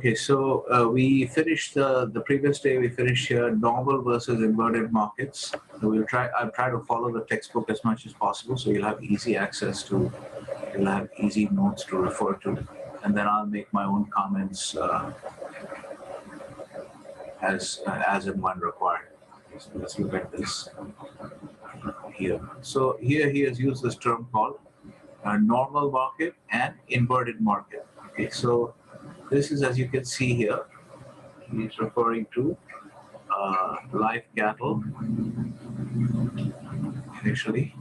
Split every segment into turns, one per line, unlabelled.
Okay, so we finished the previous day. We finished here normal versus inverted markets. So I'll try to follow the textbook as much as possible, so you'll have easy access to, you'll have easy notes to refer to, and then I'll make my own comments as and when required. So let's look at this here. So here he has used this term called normal market and inverted market. Okay, so this is, as you can see here, he's referring to live cattle initially.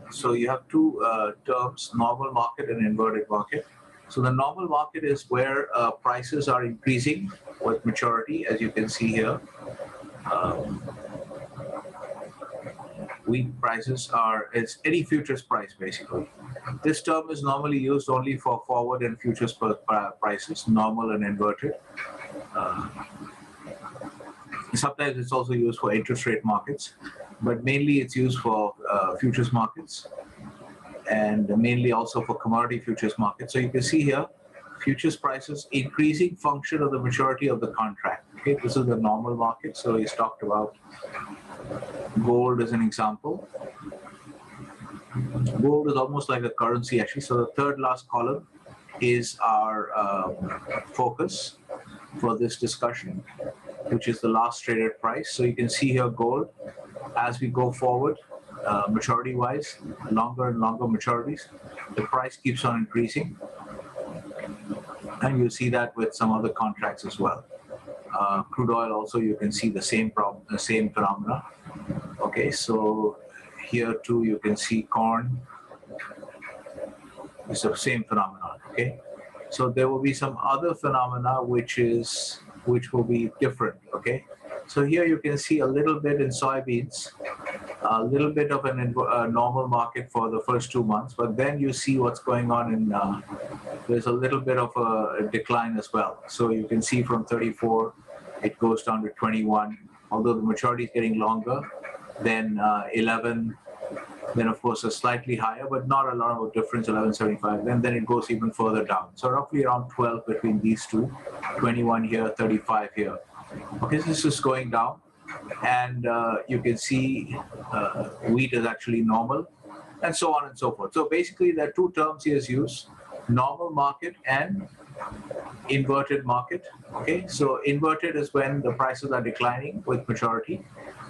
So you have two terms, normal market and inverted market. So the normal market is where prices are increasing with maturity, as you can see here. Wheat prices it's any futures price basically. This term is normally used only for forward and futures prices, normal and inverted. Sometimes it's also used for interest rate markets, but mainly it's used for futures markets, and mainly also for commodity futures markets. So you can see here, futures prices increasing function of the maturity of the contract. Okay, this is the normal market. So he's talked about gold as an example. Gold is almost like a currency actually. So the third last column is our focus for this discussion, which is the last traded price. So you can see here gold, as we go forward, maturity wise, longer and longer maturities, the price keeps on increasing. And you'll see that with some other contracts as well. Crude oil also, you can see the same problem, the same phenomena. Okay, so here too you can see corn. It's the same phenomenon. Okay, so there will be some other phenomena which will be different. Okay, so here you can see a little bit in soybeans, a little bit of a normal market for the first 2 months, but then you see what's going on in there's a little bit of a decline as well. So you can see from 34 it goes down to 21, although the maturity is getting longer. Then 11, then of course a slightly higher, but not a lot of a difference, 11.75, and then it goes even further down. So roughly around 12 between these two, 21 here, 35 here. Okay, so this is going down, and you can see wheat is actually normal, and so on and so forth. So basically there are two terms he has used, normal market and inverted market. Okay, so inverted is when the prices are declining with maturity.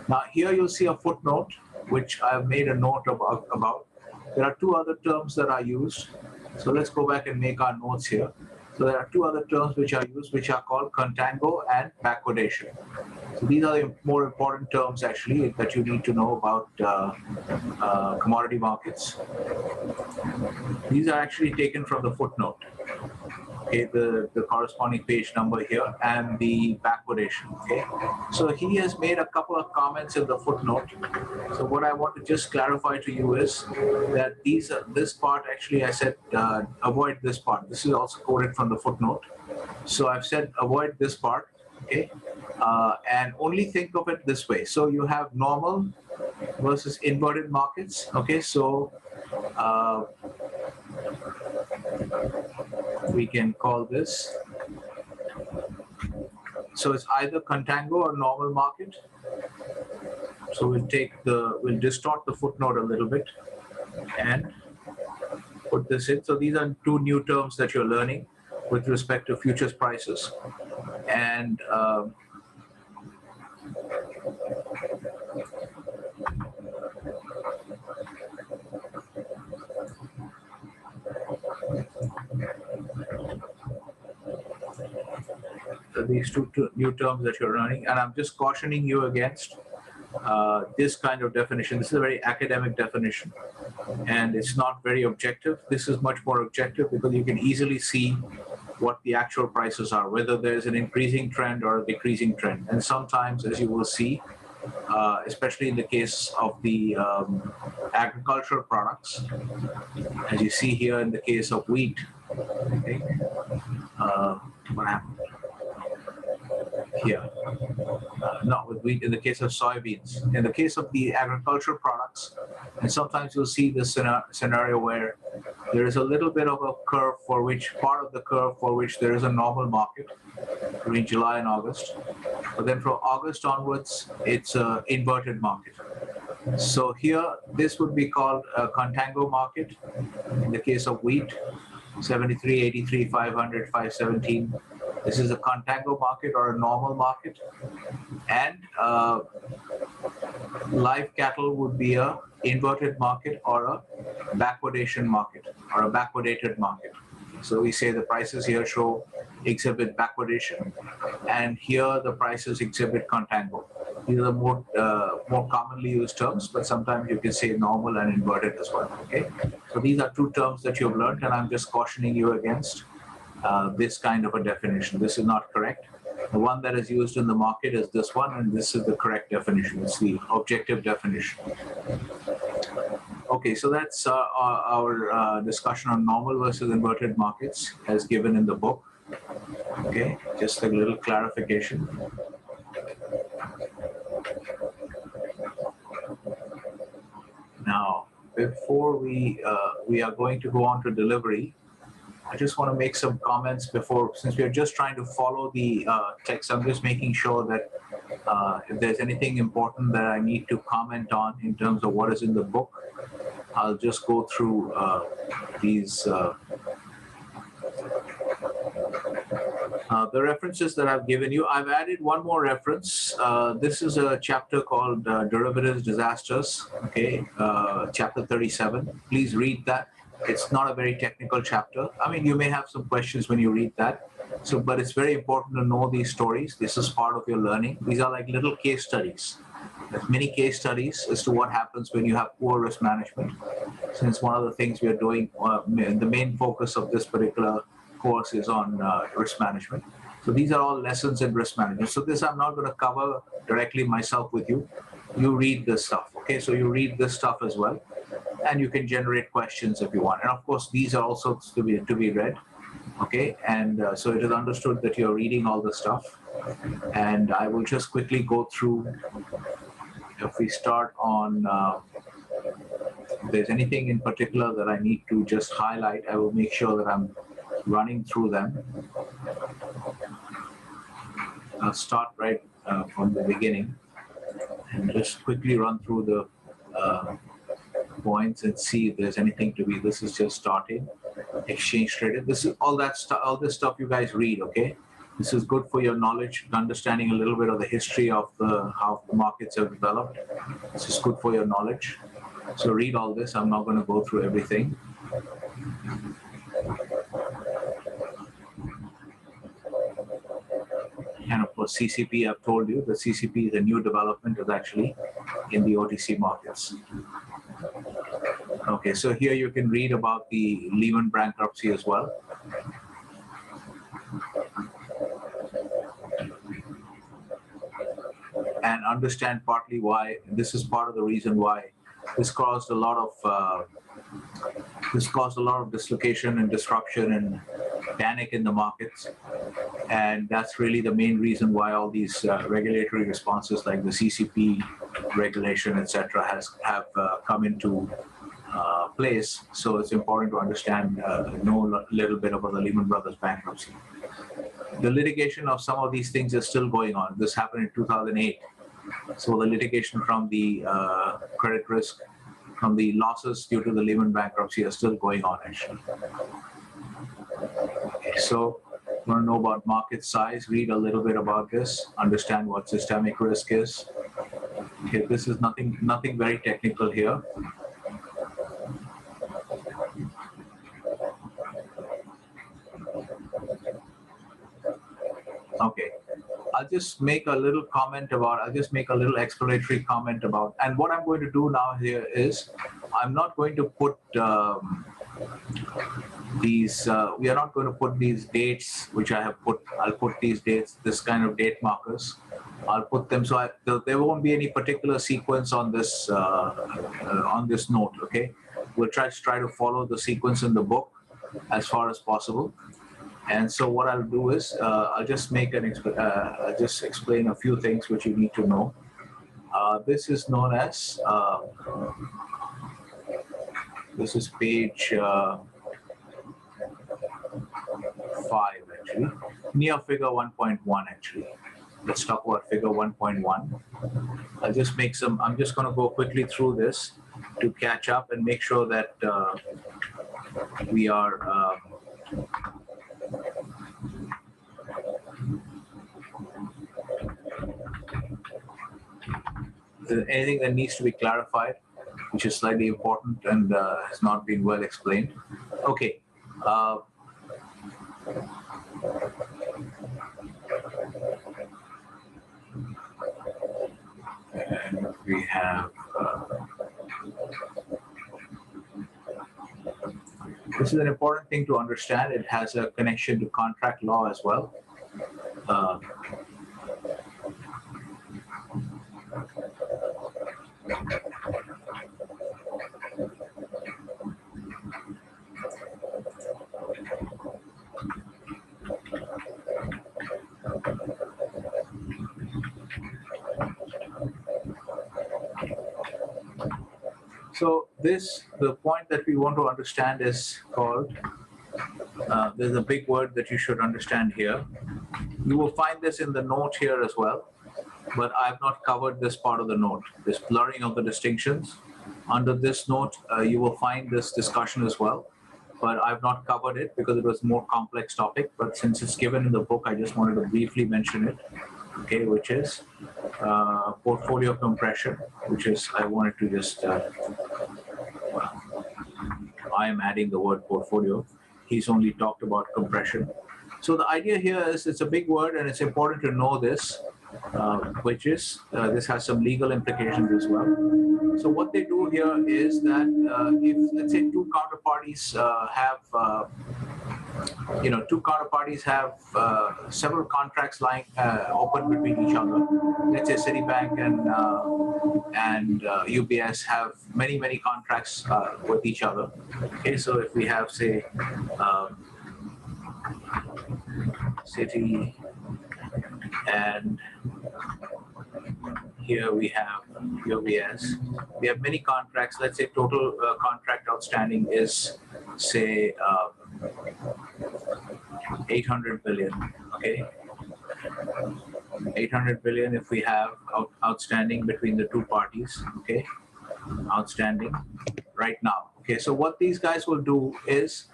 Now here you'll see a footnote, which I've made a note about. There are two other terms that are used. So let's go back and make our notes here. So there are two other terms which are used, which are called contango and backwardation. So these are the more important terms actually that you need to know about commodity markets. These are actually taken from the footnote. Okay, the corresponding page number here and the backwardation. Okay, so he has made a couple of comments in the footnote. So what I want to just clarify to you is that this part actually I said avoid this part. This is also quoted from the footnote. So I've said avoid this part. Okay, and only think of it this way. So you have normal versus inverted markets. Okay, so we can call this, so it's either contango or normal market. So we'll distort the footnote a little bit and put this in. So these are two new terms that you're learning with respect to futures prices, and these two new terms that you're learning, and I'm just cautioning you against this kind of definition. This is a very academic definition, and it's not very objective. This is much more objective because you can easily see what the actual prices are, whether there's an increasing trend or a decreasing trend. And sometimes, as you will see, especially in the case of the agricultural products, as you see here in the case of wheat, okay, what happened here? Not with wheat, in the case of soybeans. In the case of the agricultural products, and sometimes you'll see this scenario where There is a little bit of a curve for which, part of the curve for which there is a normal market between July and August. But then from August onwards, it's an inverted market. So here, this would be called a contango market in the case of wheat, 73, 83, 500, 517. This is a contango market or a normal market. And live cattle would be a inverted market or a backwardation market or a backwardated market. So we say the prices here exhibit backwardation, and here the prices exhibit contango. These are more commonly used terms, but sometimes you can say normal and inverted as well. Okay, so these are two terms that you've learned, and I'm just cautioning you against this kind of a definition. This is not correct. The one that is used in the market is this one, and this is the correct definition. It's the objective definition. Okay, so that's our discussion on normal versus inverted markets as given in the book. Okay, just a little clarification. Now, before we are going to go on to delivery, I just want to make some comments before, since we are just trying to follow the text. I'm just making sure that if there's anything important that I need to comment on in terms of what is in the book, I'll just go through these. The references that I've given you. I've added one more reference. This is a chapter called Derivatives Disasters, okay, chapter 37. Please read that. It's not a very technical chapter. I mean, you may have some questions when you read that. So, but it's very important to know these stories. This is part of your learning. These are like little case studies. There's many case studies as to what happens when you have poor risk management. Since one of the things we are doing, the main focus of this particular course is on risk management. So these are all lessons in risk management. So this I'm not going to cover directly myself with you. You read this stuff, okay? So you read this stuff as well, and you can generate questions if you want. And of course, these are also to be read, okay? And so it is understood that you're reading all the stuff. And I will just quickly go through. If we start on, if there's anything in particular that I need to just highlight, I will make sure that I'm running through them. I'll start right from the beginning and just quickly run through the points and see if there's anything to be. This is just starting exchange traded. This is all that stuff. All this stuff you guys read, okay? This is good for your knowledge, understanding a little bit of the history of how the markets have developed. This is good for your knowledge. So read all this. I'm not going to go through everything. And of course, CCP, I've told you, the CCP is a new development, is actually in the OTC markets. Okay, so here you can read about the Lehman bankruptcy as well. And understand partly why, this is part of the reason why this caused a lot of dislocation and disruption and panic in the markets. And that's really the main reason why all these regulatory responses like the CCP regulation, etc., have come into place. So it's important to understand, know a little bit about the Lehman Brothers bankruptcy. The litigation of some of these things is still going on. This happened in 2008. So the litigation from the credit risk, from the losses due to the Lehman bankruptcy are still going on, actually. Okay, so you want to know about market size, read a little bit about this, understand what systemic risk is. Okay, this is nothing very technical here. Okay, I'll just make a little explanatory comment about, and what I'm going to do now here is, I'm not going to put we are not going to put these dates, which I have put. I'll put these dates, this kind of date markers. I'll put them, so there won't be any particular sequence on this note, okay? We'll try to follow the sequence in the book as far as possible. And so what I'll do is I'll just make just explain a few things which you need to know. This is known as this is page actually, near figure 1.1 actually. Let's talk about figure 1.1. I'm just going to go quickly through this to catch up and make sure that we are anything that needs to be clarified, which is slightly important and has not been well explained. Okay. And we have this is an important thing to understand. It has a connection to contract law as well. So the point that we want to understand is called, there's a big word that you should understand here. You will find this in the note here as well, but I've not covered this part of the note, this blurring of the distinctions. Under this note, you will find this discussion as well, but I've not covered it because it was a more complex topic. But since it's given in the book, I just wanted to briefly mention it, okay, which is portfolio compression, which is, I wanted to just, I am adding the word portfolio. He's only talked about compression. So the idea here is, it's a big word and it's important to know this, which is, this has some legal implications as well. So what they do here is that if, let's say, two counterparties have several contracts lying open between each other. Let's say Citibank and UBS have many contracts with each other. Okay, so if we have, say, Citi, and here we have UBS. We have many contracts. Let's say total contract outstanding is, say, 800 billion. Okay, 800 billion if we have outstanding between the two parties. Okay, outstanding right now. Okay, so what these guys will do is,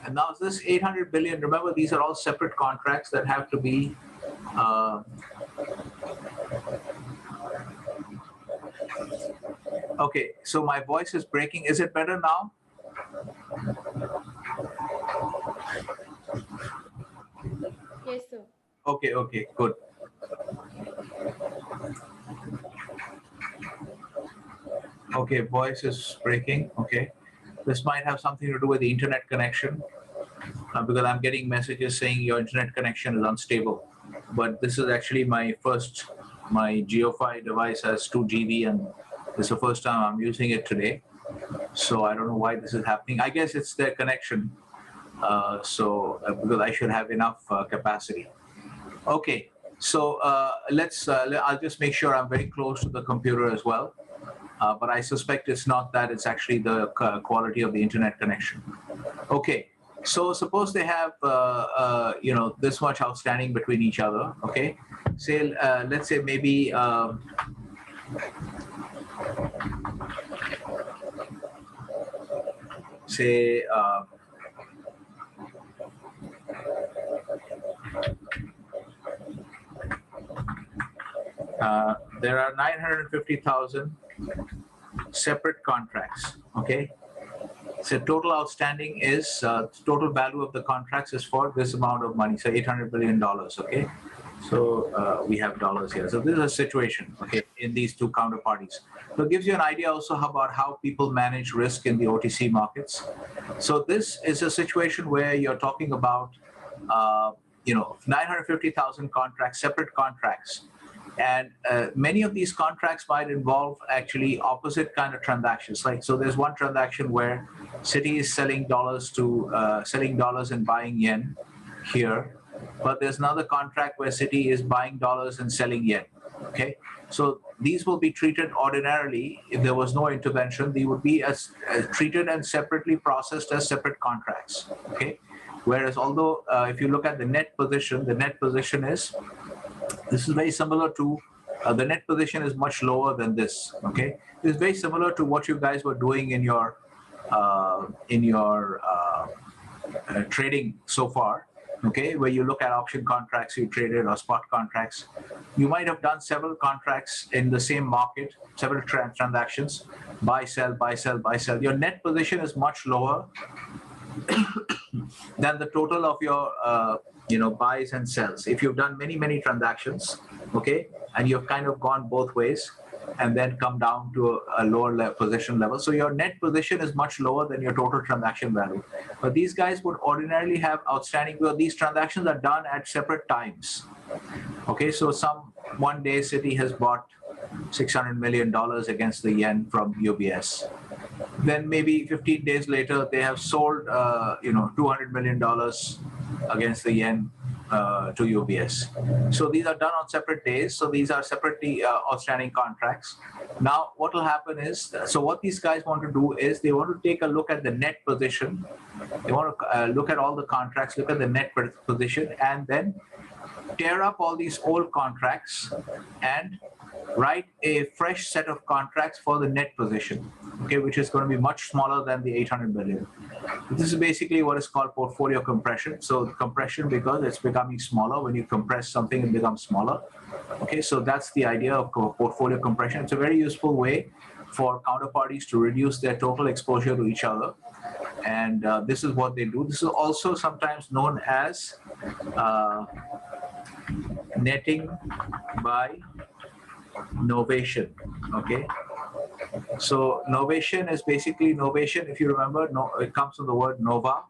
and now this 800 billion, remember, these are all separate contracts that have to be okay, so my voice is breaking. Is it better now?
Yes, sir.
Okay, good. Okay, voice is breaking. Okay, this might have something to do with the internet connection, because I'm getting messages saying your internet connection is unstable. But this is actually my GeoFi device has 2 GB, and this is the first time I'm using it today. So I don't know why this is happening. I guess it's their connection. Because I should have enough capacity. Okay, so I'll just make sure I'm very close to the computer as well. But I suspect it's not that, it's actually the quality of the internet connection. Okay, so suppose they have, this much outstanding between each other, okay? Say, let's say maybe, there are 950,000 separate contracts, okay? So total outstanding is, total value of the contracts is for this amount of money, so $800 billion, okay? So we have dollars here. So this is a situation, okay, in these two counterparties. So it gives you an idea also about how people manage risk in the OTC markets. So this is a situation where you're talking about, 950,000 contracts, separate contracts. And many of these contracts might involve actually opposite kind of transactions. Like, so there's one transaction where Citi is selling dollars and buying yen here, but there's another contract where Citi is buying dollars and selling yen. Okay, so these will be treated ordinarily, if there was no intervention, they would be as treated and separately processed as separate contracts. Okay, Whereas although if you look at the net position is, this is very similar to, the net position is much lower than this. Okay, it's very similar to what you guys were doing in your trading so far. Okay, where you look at option contracts you traded or spot contracts, you might have done several contracts in the same market, several transactions, buy, sell, buy, sell, buy, sell. Your net position is much lower than the total of your buys and sells. If you've done many transactions, okay, and you've kind of gone both ways and then come down to a lower position level, so your net position is much lower than your total transaction value. But these guys would ordinarily have outstanding, well, these transactions are done at separate times. Okay, so one day Citi has bought $600 million against the yen from UBS. Then maybe 15 days later, they have sold, $200 million against the yen to UBS. So these are done on separate days. So these are separately outstanding contracts. Now, what will happen is, so what these guys want to do is they want to take a look at the net position. They want to look at all the contracts, look at the net position, and then tear up all these old contracts and write a fresh set of contracts for the net position, okay, which is going to be much smaller than the 800 million. This is basically what is called portfolio compression. So compression, because it's becoming smaller. When you compress something, it becomes smaller. Okay, so that's the idea of portfolio compression. It's a very useful way for counterparties to reduce their total exposure to each other. And this is what they do. This is also sometimes known as netting by novation. Okay, so novation is basically, novation, if you remember, it comes from the word nova.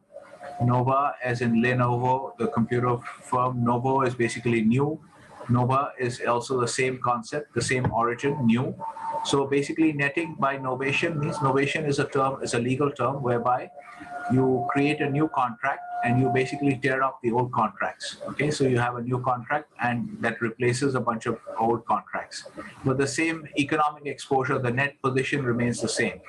Nova as in Lenovo, the computer firm. Novo is basically new. Nova is also the same concept, the same origin, new. So basically netting by novation means, novation is a legal term whereby you create a new contract and you basically tear up the old contracts. Okay, so you have a new contract and that replaces a bunch of old contracts. But the same economic exposure, the net position remains the same.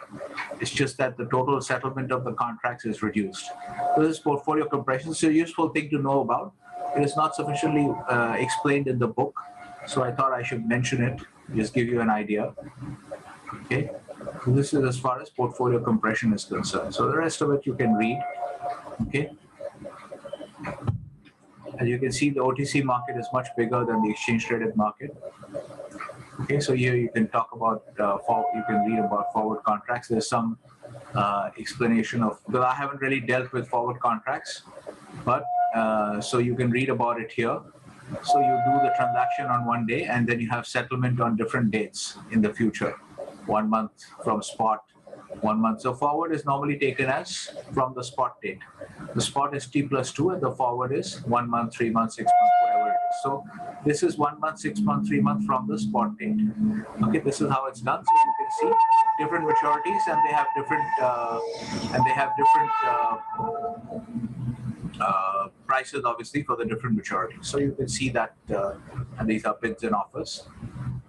It's just that the total settlement of the contracts is reduced. So this is portfolio compression. It's a useful thing to know about. It is not sufficiently explained in the book, so I thought I should mention it, just give you an idea. Okay, so this is as far as portfolio compression is concerned. So the rest of it you can read. Okay, as you can see, the OTC market is much bigger than the exchange traded market. Okay, so here you can talk about, you can read about forward contracts. There's some explanation of, well, I haven't really dealt with forward contracts, but so you can read about it here. So you do the transaction on one day and then you have settlement on different dates in the future. 1 month from spot, 1 month. So forward is normally taken as from the spot date. The spot is T+2 and the forward is 1 month, 3 months, 6 months, whatever it is. So this is 1 month, 6 months, 3 months from the spot date. Okay, this is how it's done. So you can see different maturities and they have different prices, obviously, for the different maturities. So you can see that, and these are bids and offers.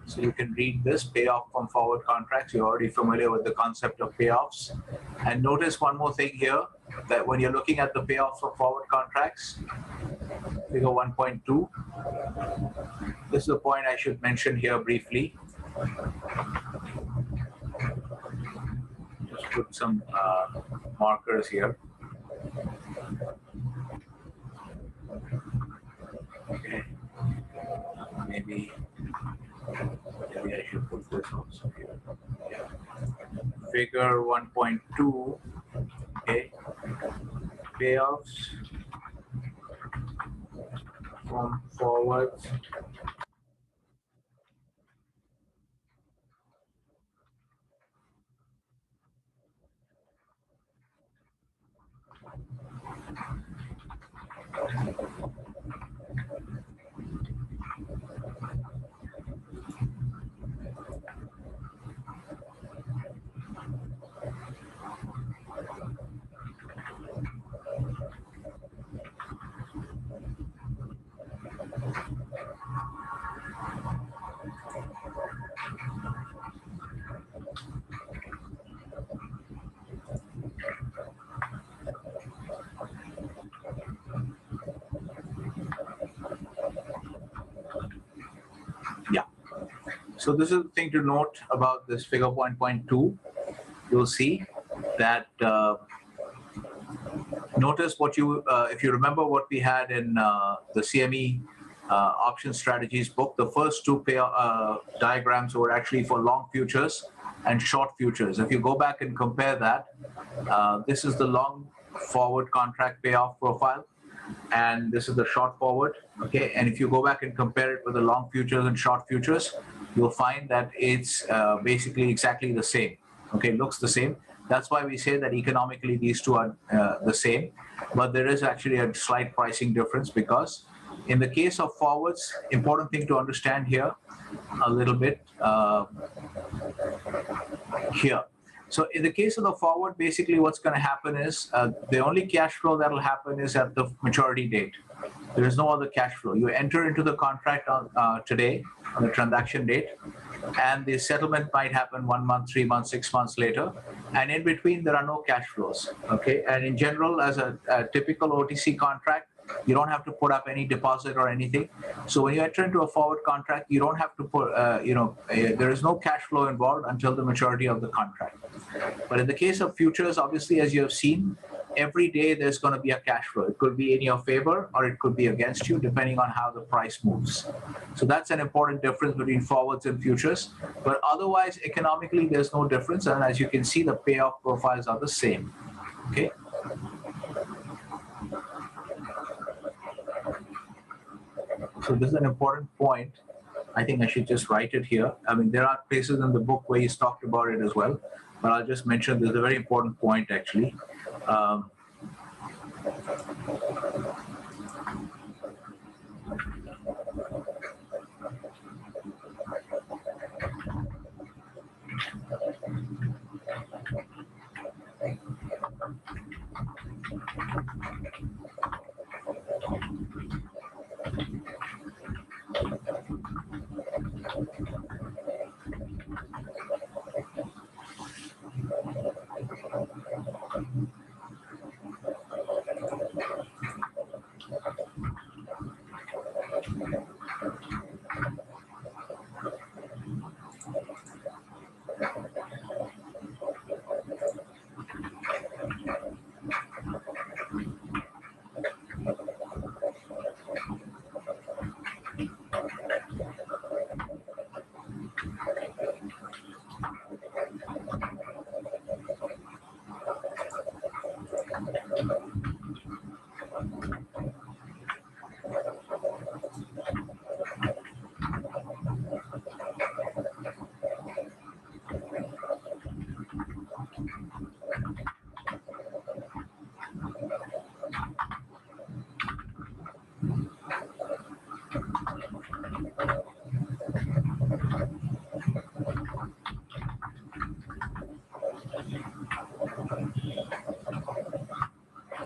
So you can read this, payoff from forward contracts. You're already familiar with the concept of payoffs. And notice one more thing here, that when you're looking at the payoffs from forward contracts, figure 1.2, this is a point I should mention here briefly. Just put some markers here. Okay, maybe I should put this also here. Yeah. Figure 1.2. Okay, payoffs from forwards So this is the thing to note about this figure point 2. You'll see that notice what you, if you remember what we had in the CME option strategies book, the first two diagrams were actually for long futures and short futures. If you go back and compare that, this is the long forward contract payoff profile, and this is the short forward. Okay, and if you go back and compare it with the long futures and short futures, you'll find that it's basically exactly the same. Okay, looks the same. That's why we say that economically these two are the same, but there is actually a slight pricing difference, because in the case of forwards, important thing to understand here a little bit here. So in the case of the forward, basically what's going to happen is the only cash flow that will happen is at the maturity date. There is no other cash flow. You enter into the contract on today, on the transaction date, and the settlement might happen 1 month, 3 months, 6 months later, and in between there are no cash flows. Okay, and in general, as a typical OTC contract, you don't have to put up any deposit or anything. So when you enter into a forward contract, you don't have to put, there is no cash flow involved until the maturity of the contract. But in the case of futures, obviously, as you have seen, every day there's going to be a cash flow. It could be in your favor or it could be against you, depending on how the price moves. So that's an important difference between forwards and futures. But otherwise, economically, there's no difference. And as you can see, the payoff profiles are the same. Okay. So this is an important point. I think I should just write it here. I mean, there are places in the book where he's talked about it as well, but I'll just mention this is a very important point, actually.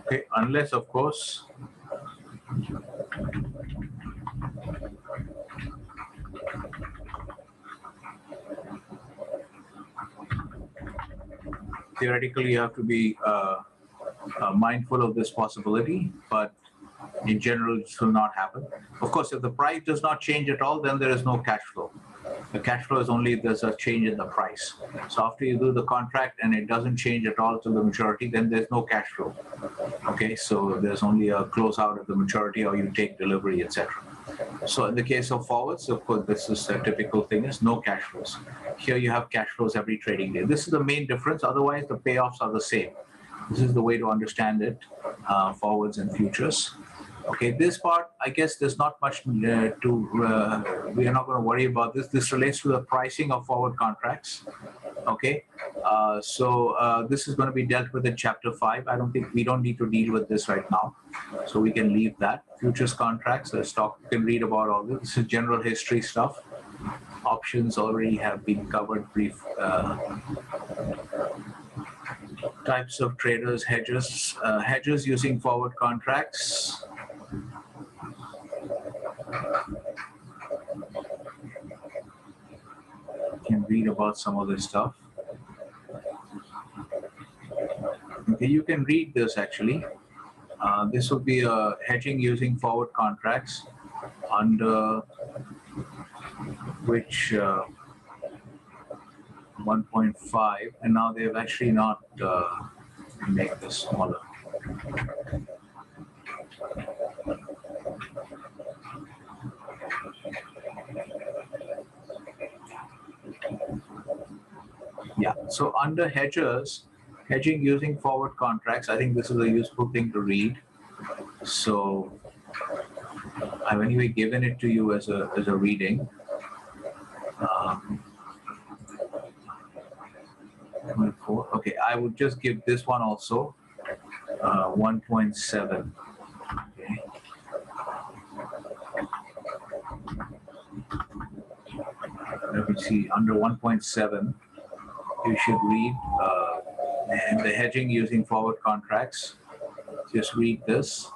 Okay, unless, of course, theoretically you have to be mindful of this possibility, but in general, it will not happen. Of course, if the price does not change at all, then there is no cash flow. The cash flow is only if there's a change in the price. So after you do the contract and it doesn't change at all till the maturity, then there's no cash flow. Okay, so there's only a closeout at the maturity, or you take delivery, etc. So in the case of forwards, of course, this is a typical thing, is no cash flows. Here you have cash flows every trading day. This is the main difference. Otherwise, the payoffs are the same. This is the way to understand it, forwards and futures. Okay, this part, I guess there's not much we are not going to worry about this. This relates to the pricing of forward contracts. Okay, so this is going to be dealt with in chapter 5. I don't think we don't need to deal with this right now, so we can leave that. Futures contracts, let's talk. You can read about all this. This is general history stuff. Options already have been covered brief. Types of traders, hedges using forward contracts. You can read about some of this stuff. Okay, you can read this actually. This will be a hedging using forward contracts, under which 1.5, and now they've actually not make this smaller. Yeah, so under hedgers, hedging using forward contracts, I think this is a useful thing to read. So I've anyway given it to you as a reading. Okay, I would just give this one also 1.7. Okay. Let me see, under 1.7, you should read the hedging using forward contracts. Just read this.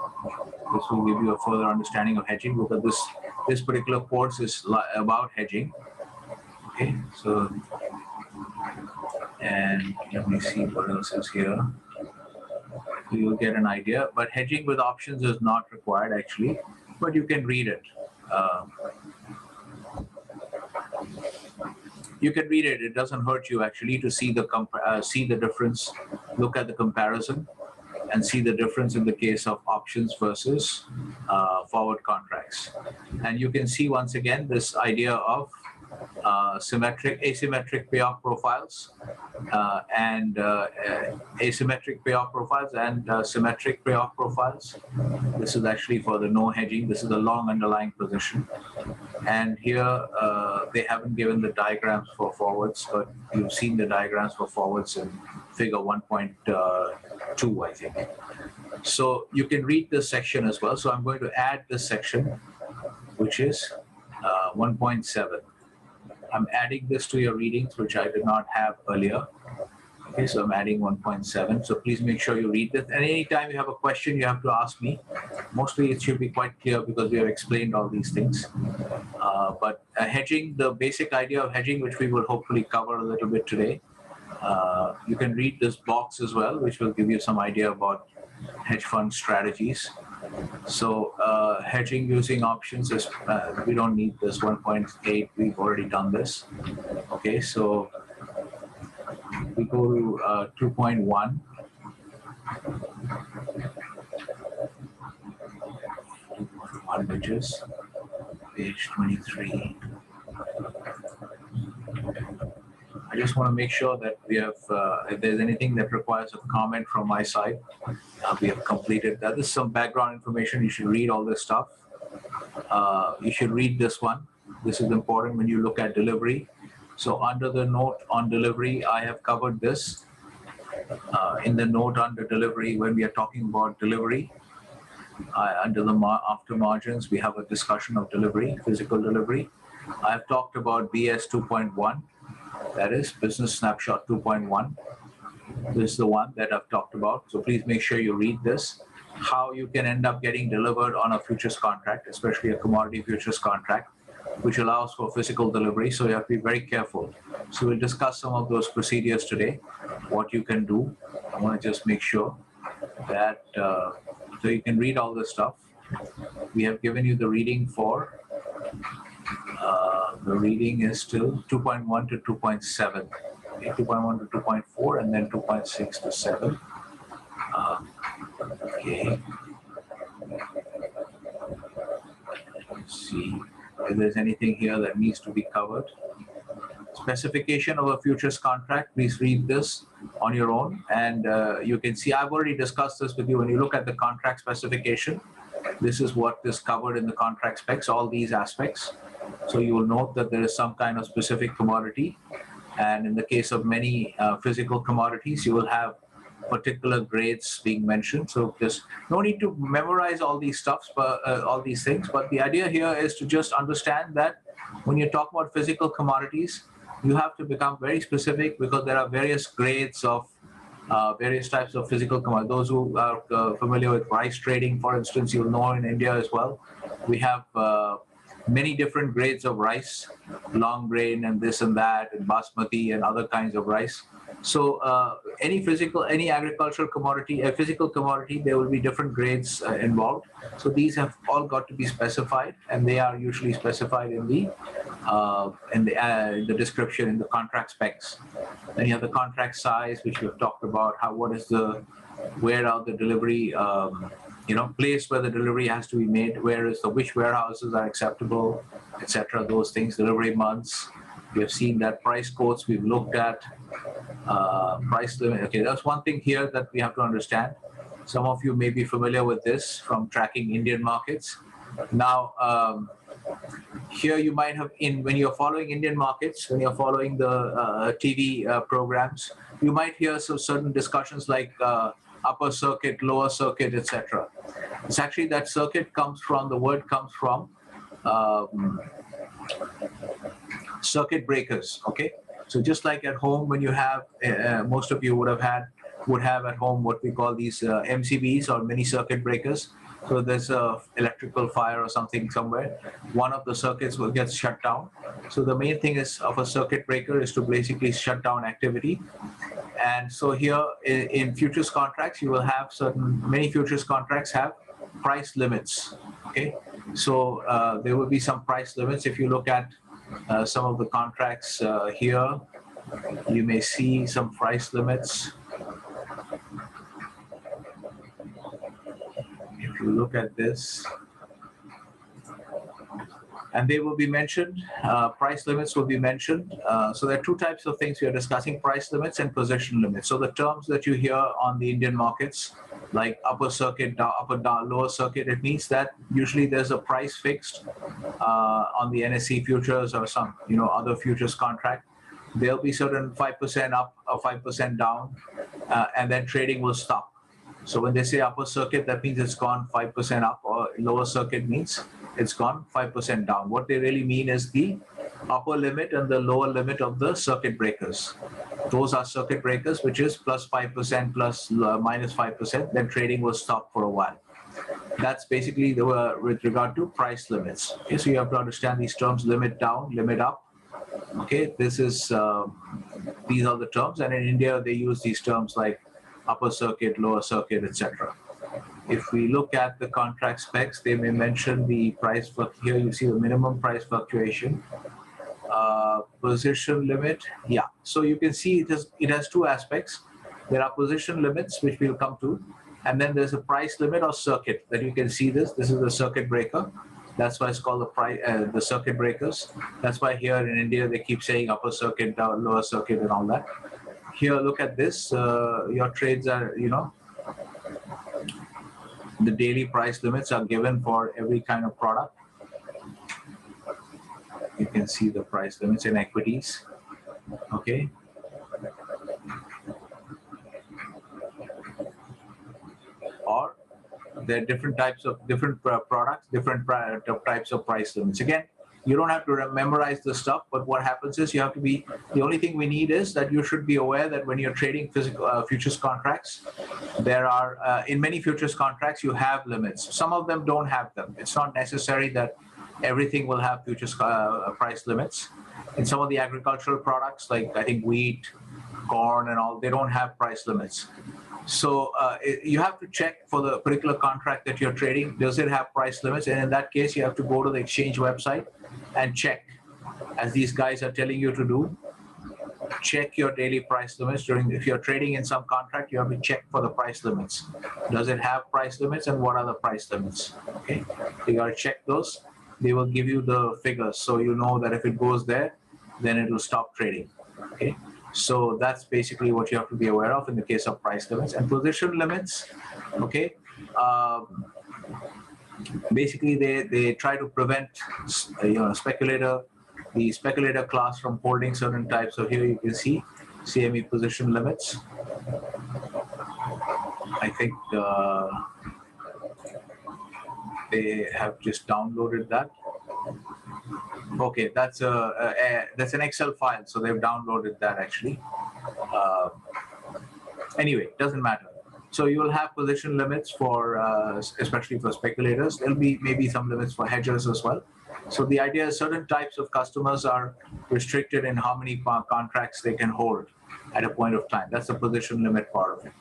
This will give you a further understanding of hedging, because this particular course is about hedging. Okay, so, and let me see what else is here. So you'll get an idea, but hedging with options is not required actually, but you can read it. You can read it. It doesn't hurt you actually to see the difference, look at the comparison, and see the difference in the case of options versus forward contracts. And you can see once again this idea of asymmetric payoff profiles and asymmetric payoff profiles and symmetric payoff profiles. This is actually for the no hedging. This is a long underlying position. And here they haven't given the diagrams for forwards, but you've seen the diagrams for forwards in figure 1.2, I think. So you can read this section as well. So I'm going to add this section, which is 1.7. I'm adding this to your readings, which I did not have earlier. Okay, so I'm adding 1.7. So please make sure you read this. And anytime you have a question, you have to ask me. Mostly it should be quite clear because we have explained all these things. But hedging, the basic idea of hedging, which we will hopefully cover a little bit today, you can read this box as well, which will give you some idea about hedge fund strategies. So hedging using options is, we don't need this 1.8, we've already done this. Okay, so we go to 2.1. Which is page 23. I just want to make sure that we have, if there's anything that requires a comment from my side, we have completed that. This is some background information. You should read all this stuff. You should read this one. This is important when you look at delivery. So under the note on delivery, I have covered this. In the note under delivery, when we are talking about delivery, under the after margins, we have a discussion of delivery, physical delivery. I've talked about BS 2.1. That is Business Snapshot 2.1. This is the one that I've talked about. So please make sure you read this. How you can end up getting delivered on a futures contract, especially a commodity futures contract, which allows for physical delivery. So you have to be very careful. So we'll discuss some of those procedures today, what you can do. I want to just make sure that, so you can read all this stuff. We have given you the reading for, the reading is still 2.1 to 2.7, okay, 2.1 to 2.4, and then 2.6 to 7. Okay. Let's see if there's anything here that needs to be covered. Specification of a futures contract, please read this on your own. And you can see, I've already discussed this with you. When you look at the contract specification, this is what is covered in the contract specs, all these aspects. So you will note that there is some kind of specific commodity. And in the case of many physical commodities, you will have particular grades being mentioned. So there's no need to memorize all these stuffs, but all these things. But the idea here is to just understand that when you talk about physical commodities, you have to become very specific because there are various grades of various types of physical commodities. Those who are familiar with rice trading, for instance, you'll know in India as well, we have many different grades of rice, long grain and this and that, and basmati and other kinds of rice. So any agricultural commodity, a physical commodity, there will be different grades involved. So these have all got to be specified, and they are usually specified in the in the description, in the contract specs. Then you have the contract size, which we have talked about. Where are the delivery, place where the delivery has to be made. Which warehouses are acceptable, etc. Those things. Delivery months. We have seen that price quotes. We've looked at price limit. Okay, that's one thing here that we have to understand. Some of you may be familiar with this from tracking Indian markets. Now, here you might have, when you're following Indian markets, when you're following the TV programs, you might hear some certain discussions like upper circuit, lower circuit, etc. It's actually that the word comes from circuit breakers. Okay, so just like at home, when you have, most of you would have at home what we call these MCBs, or mini circuit breakers. So there's a electrical fire or something somewhere, one of the circuits will get shut down. So the main thing of a circuit breaker is to basically shut down activity. And so here in futures contracts, you will have many futures contracts have price limits. Okay, so there will be some price limits. If you look at some of the contracts here, you may see some price limits. If you look at this, and they will be mentioned, price limits will be mentioned. So there are two types of things we are discussing: price limits and position limits. So the terms that you hear on the Indian markets, like upper circuit, lower circuit, it means that usually there's a price fixed on the NSE futures or some other futures contract. There'll be certain 5% up or 5% down, and then trading will stop. So when they say upper circuit, that means it's gone 5% up, or lower circuit means it's gone 5% down. What they really mean is the upper limit and the lower limit of the circuit breakers. Those are circuit breakers, which is plus 5% plus minus 5%, then trading will stop for a while. That's basically with regard to price limits. Okay, so you have to understand these terms: limit down, limit up. Okay, these are the terms, and in India they use these terms like upper circuit, lower circuit, etc. If we look at the contract specs, they may mention the price. Here you see the minimum price fluctuation, position limit. Yeah, so you can see it has two aspects. There are position limits, which we'll come to, and then there's a price limit or circuit that you can see this. This is the circuit breaker. That's why it's called the circuit breakers. That's why here in India they keep saying upper circuit, lower circuit, and all that. Here, look at this. Your trades are, the daily price limits are given for every kind of product. You can see the price limits in equities. Okay. Or there are different types of products, different types of price limits. Again, you don't have to memorize the stuff, but what happens is the only thing we need is that you should be aware that when you're trading physical futures contracts, there are, in many futures contracts, you have limits. Some of them don't have them. It's not necessary that everything will have futures price limits. In some of the agricultural products, like I think wheat, corn and all, they don't have price limits. So you have to check for the particular contract that you're trading, does it have price limits? And in that case, you have to go to the exchange website and check, as these guys are telling you to do. Check your daily price limits. If you're trading in some contract, you have to check for the price limits. Does it have price limits, and what are the price limits? Okay, you got to check those. They will give you the figures, so you know that if it goes there, then it will stop trading. Okay. So that's basically what you have to be aware of in the case of price limits and position limits. Okay, basically they try to prevent the speculator class from holding certain types. So here you can see CME position limits. I think they have just downloaded that. Okay, that's an Excel file, so they've downloaded that actually. Anyway, doesn't matter. So you will have position limits for, especially for speculators. There'll be maybe some limits for hedgers as well. So the idea is certain types of customers are restricted in how many contracts they can hold, at a point of time. That's the position limit part of it.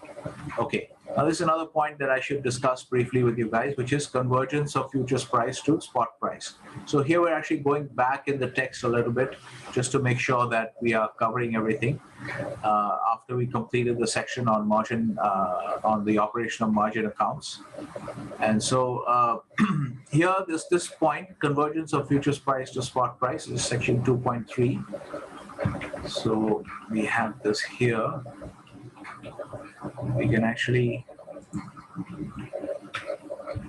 Okay, now this is another point that I should discuss briefly with you guys, which is convergence of futures price to spot price. So here we're actually going back in the text a little bit just to make sure that we are covering everything after we completed the section on margin, on the operation of margin accounts. And so here, this point, convergence of futures price to spot price, is section 2.3. So we have this here. We can actually,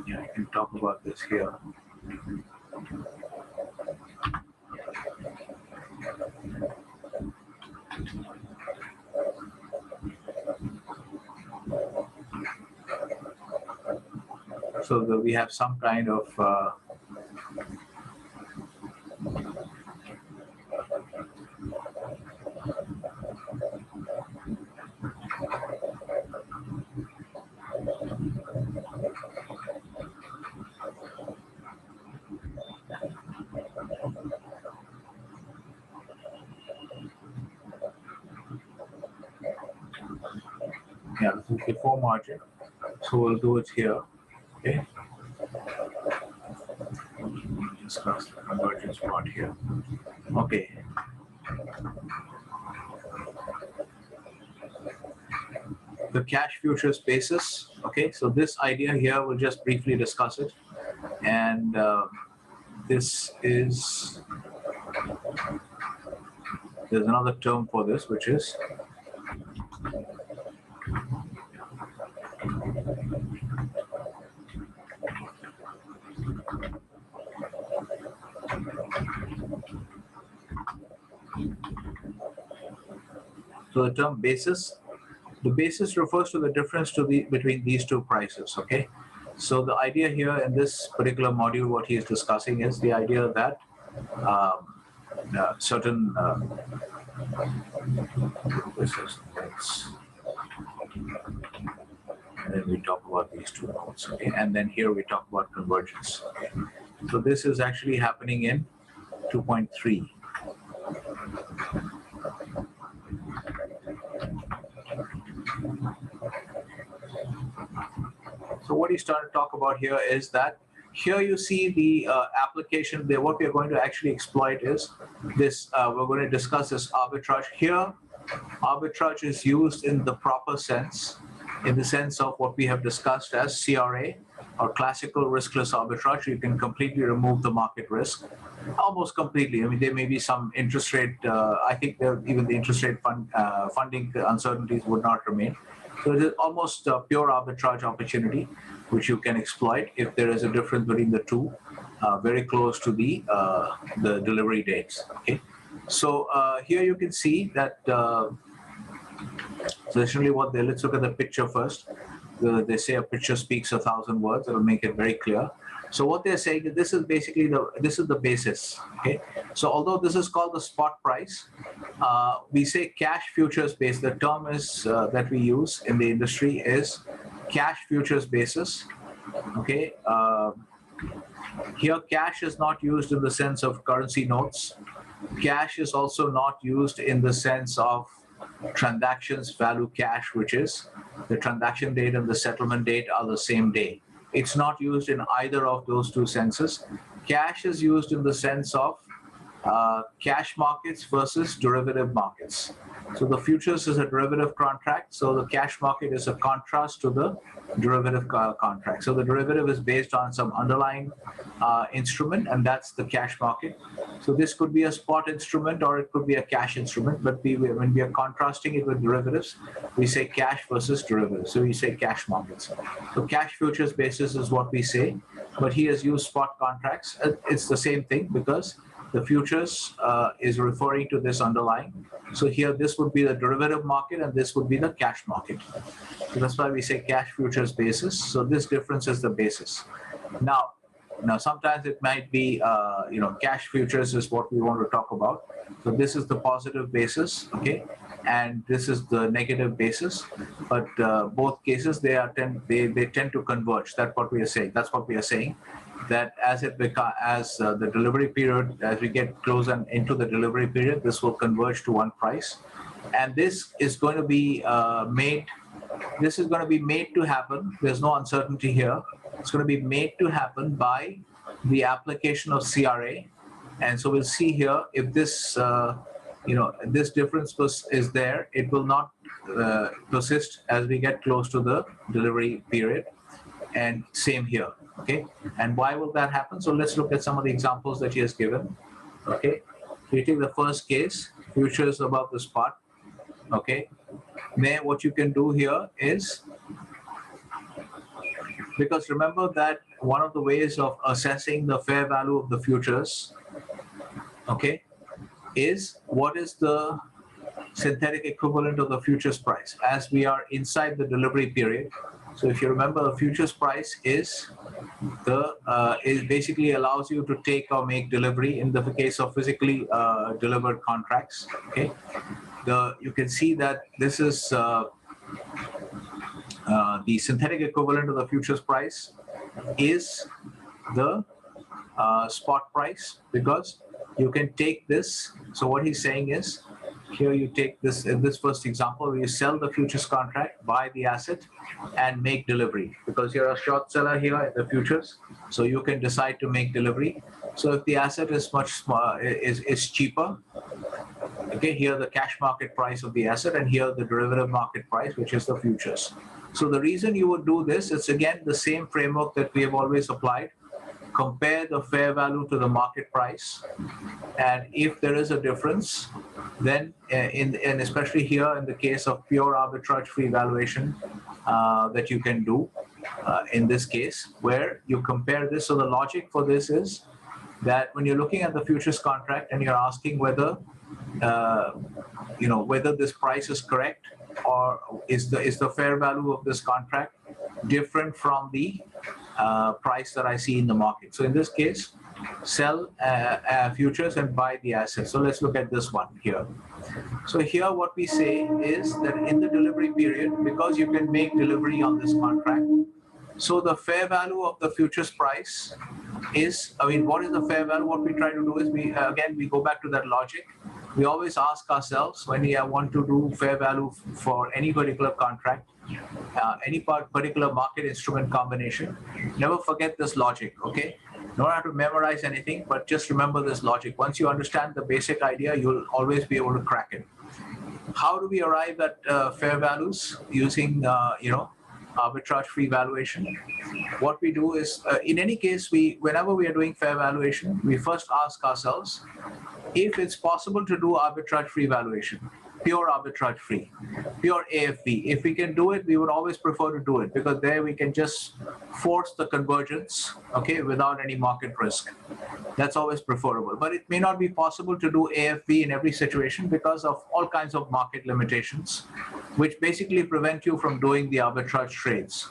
yeah, I can talk about this here. So that we have some kind of yeah, this is before margin. So we'll do it here. Okay. Discuss the convergence part here. Okay. The cash futures basis. Okay, so this idea here, we'll just briefly discuss it. And this is, there's another term for this, which is so the term basis. The basis refers to the difference between these two prices. Okay, so the idea here in this particular module, what he is discussing is the idea that certain and then we talk about these two nodes. Okay, and then here we talk about convergence. Okay, so this is actually happening in 2.3. So what he's trying to talk about here is that here you see the application there. What we are going to actually exploit is this. We're going to discuss this arbitrage. Here, arbitrage is used in the proper sense, in the sense of what we have discussed as CRA, or classical riskless arbitrage. You can completely remove the market risk, almost completely. I mean, there may be some interest rate. I think even the interest rate funding uncertainties would not remain. So it is almost a pure arbitrage opportunity, which you can exploit if there is a difference between the two, very close to the delivery dates. Okay, so here you can see that. Essentially, let's look at the picture first. They say a picture speaks 1,000 words. It'll make it very clear. So what they're saying is this is basically the basis. Okay. So although this is called the spot price, we say cash futures base. The term is that we use in the industry is cash futures basis. Okay. Here, cash is not used in the sense of currency notes. Cash is also not used in the sense of transactions value cash, which is the transaction date and the settlement date are the same day. It's not used in either of those two senses. Cash is used in the sense of cash markets versus derivative markets. So the futures is a derivative contract. So the cash market is a contrast to the derivative contract. So the derivative is based on some underlying instrument, and that's the cash market. So this could be a spot instrument or it could be a cash instrument, but when we are contrasting it with derivatives, we say cash versus derivatives. So we say cash markets. So cash futures basis is what we say, but he has used spot contracts. It's the same thing because the futures is referring to this underlying. So here, this would be the derivative market and this would be the cash market. So that's why we say cash futures basis. So this difference is the basis. Now sometimes it might be, cash futures is what we want to talk about. So this is the positive basis, okay, and this is the negative basis. But both cases they tend to converge. That's what we are saying. That as the delivery period, as we get closer into the delivery period, this will converge to one price. and this is going to be made. This is going to be made to happen. There's no uncertainty here. It's going to be made to happen by the application of CRA, and so we'll see here if this this difference is there. It will not persist as we get close to the delivery period, and same here. Okay, and why will that happen? So let's look at some of the examples that he has given. Okay, so you take the first case, futures above the spot. Okay, then what you can do here is, because remember that one of the ways of assessing the fair value of the futures, okay, is what is the synthetic equivalent of the futures price as we are inside the delivery period. So if you remember, the futures price is basically allows you to take or make delivery in the case of physically delivered contracts. Okay, you can see that this is the synthetic equivalent of the futures price is the spot price, because you can take this. So what he's saying is, here you take this, in this first example, where you sell the futures contract, buy the asset, and make delivery. Because you're a short seller here in the futures, so you can decide to make delivery. So if the asset is much smaller, is cheaper, okay, here the cash market price of the asset, and here the derivative market price, which is the futures. So the reason you would do this, it's again the same framework that we have always applied. Compare the fair value to the market price, and if there is a difference, then and especially here in the case of pure arbitrage-free valuation that you can do in this case, where you compare this. So the logic for this is that when you're looking at the futures contract and you're asking whether whether this price is correct, or is the fair value of this contract different from the price that I see in the market. So in this case, sell futures and buy the asset. So let's look at this one here. So here what we say is that in the delivery period, because you can make delivery on this contract, so the fair value of the futures price is, what is the fair value? What we try to do is, we go back to that logic. We always ask ourselves, when we want to do fair value for any particular contract, any particular market instrument combination, never forget this logic, okay? You don't have to memorize anything, but just remember this logic. Once you understand the basic idea, you'll always be able to crack it. How do we arrive at fair values using, arbitrage-free valuation? What we do is, in any case, whenever we are doing fair valuation, we first ask ourselves if it's possible to do arbitrage-free valuation, pure arbitrage-free, pure AFV. If we can do it, we would always prefer to do it, because there we can just force the convergence, okay, without any market risk. That's always preferable. But it may not be possible to do AFV in every situation because of all kinds of market limitations, which basically prevent you from doing the arbitrage trades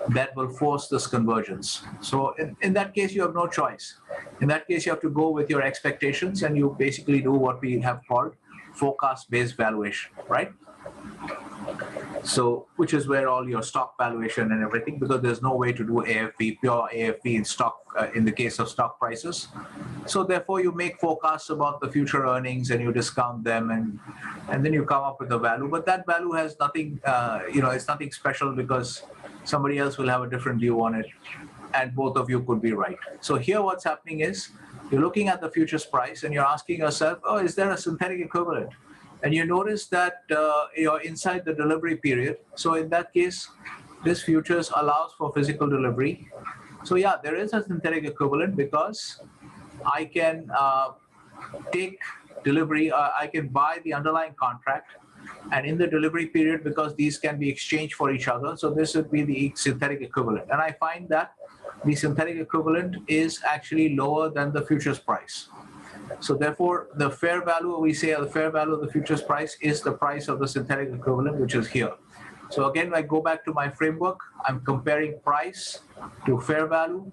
that will force this convergence. So in that case, you have no choice. In that case, you have to go with your expectations, and you basically do what we have called forecast-based valuation, right? So, which is where all your stock valuation and everything, because there's no way to do AFV, pure AFV in stock, in the case of stock prices. So therefore, you make forecasts about the future earnings and you discount them, and then you come up with a value. But that value has nothing, it's nothing special, because somebody else will have a different view on it, and both of you could be right. So here what's happening is, you're looking at the futures price and you're asking yourself, oh, is there a synthetic equivalent? And you notice that you're inside the delivery period. So in that case, this futures allows for physical delivery. So yeah, there is a synthetic equivalent, because I can take delivery, I can buy the underlying contract, and in the delivery period, because these can be exchanged for each other, so this would be the synthetic equivalent. And I find that the synthetic equivalent is actually lower than the futures price. So therefore, the fair value, we say the fair value of the futures price is the price of the synthetic equivalent, which is here. So again, I go back to my framework. I'm comparing price to fair value,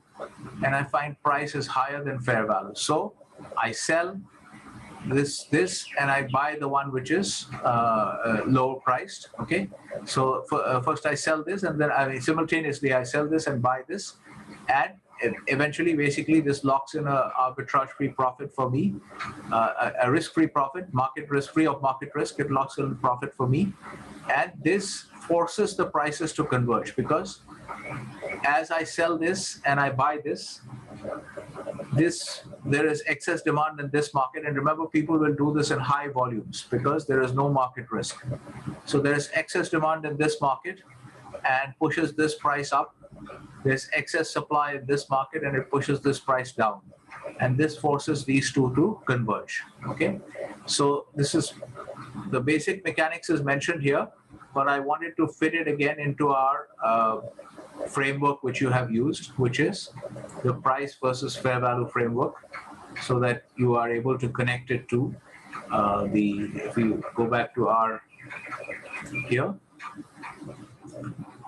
and I find price is higher than fair value. So I sell this and I buy the one which is lower priced. Okay, so first I sell this, and then simultaneously I sell this and buy this, and eventually, basically, this locks in a arbitrage-free profit for me, a risk-free profit, market risk-free of market risk. It locks in profit for me, and this forces the prices to converge, because as I sell this and I buy this, there is excess demand in this market. And remember, people will do this in high volumes because there is no market risk. So there is excess demand in this market and pushes this price up. There's excess supply in this market and it pushes this price down. And this forces these two to converge. Okay, so this is the basic mechanics is mentioned here, but I wanted to fit it again into our framework which you have used, which is the price versus fair value framework, so that you are able to connect it to if you go back to our here.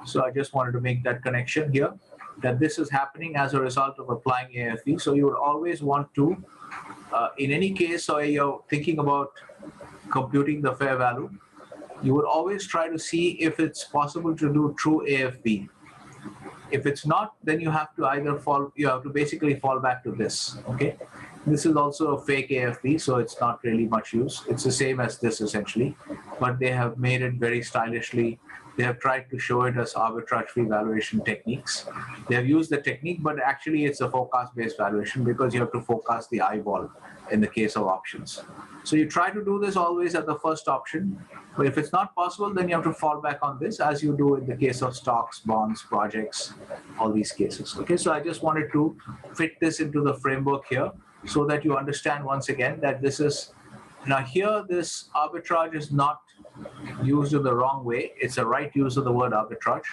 So I just wanted to make that connection here, that this is happening as a result of applying AFV. So you would always want to, in any case, so you're thinking about computing the fair value, you would always try to see if it's possible to do true AFV. If it's not, then you have to basically fall back to this. Okay, this is also a fake AFV, so it's not really much use. It's the same as this essentially, but they have made it very stylishly. They have tried to show it as arbitrage-free valuation techniques. They have used the technique, but actually it's a forecast-based valuation, because you have to forecast the eyeball in the case of options. So you try to do this always at the first option, but if it's not possible, then you have to fall back on this, as you do in the case of stocks, bonds, projects, all these cases. Okay, so I just wanted to fit this into the framework here, so that you understand once again that this is, now here this arbitrage is not used in the wrong way. It's a right use of the word arbitrage.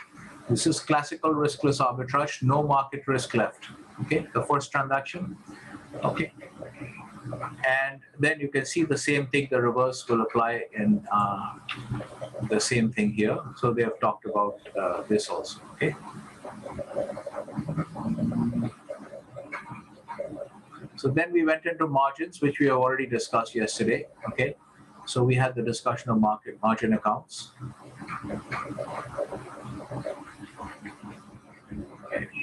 This is classical riskless arbitrage, no market risk left. Okay, the first transaction. Okay, and then you can see the same thing, the reverse will apply in the same thing here. So they have talked about this also. Okay, so then we went into margins, which we have already discussed yesterday. Okay, so we had the discussion of margin accounts.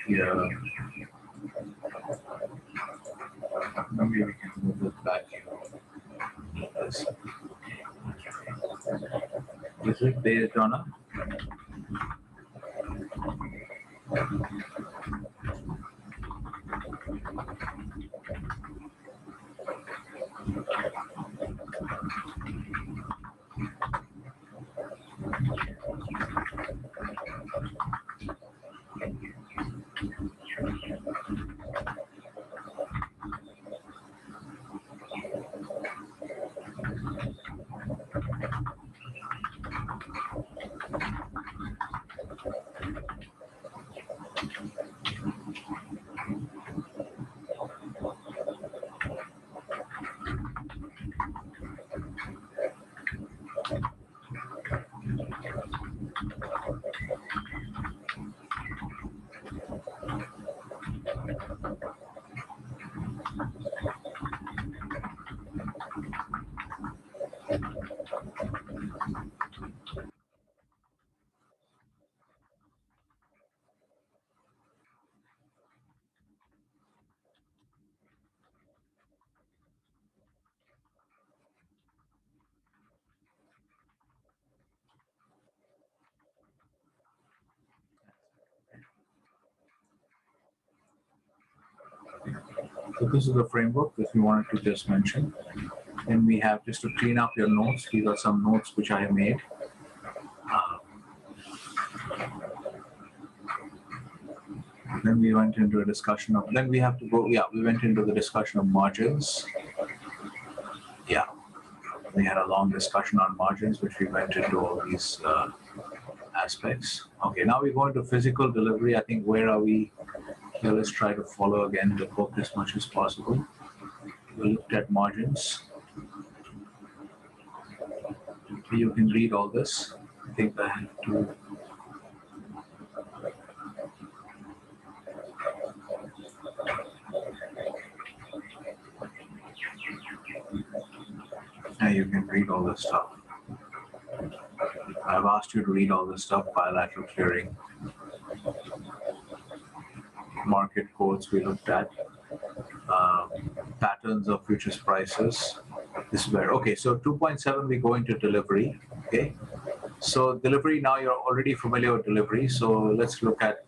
Yeah. Maybe we can move it back here. Is it based on a So this is the framework if you wanted to just mention. Then we have, just to clean up your notes, these are some notes which I have made. Then we went into a discussion of, then we have to go, we went into the discussion of margins. Yeah, we had a long discussion on margins, which we went into all these aspects. Okay, now we go into physical delivery. I think, where are we? Here, let's try to follow again the book as much as possible. We looked at margins. You can read all this. I think I have to. Yeah, you can read all this stuff. I've asked you to read all this stuff, bilateral clearing. market quotes we looked at, patterns of futures prices. This is where, okay, so 2.7 we go into delivery. Okay, so delivery, now you're already familiar with delivery, so let's look at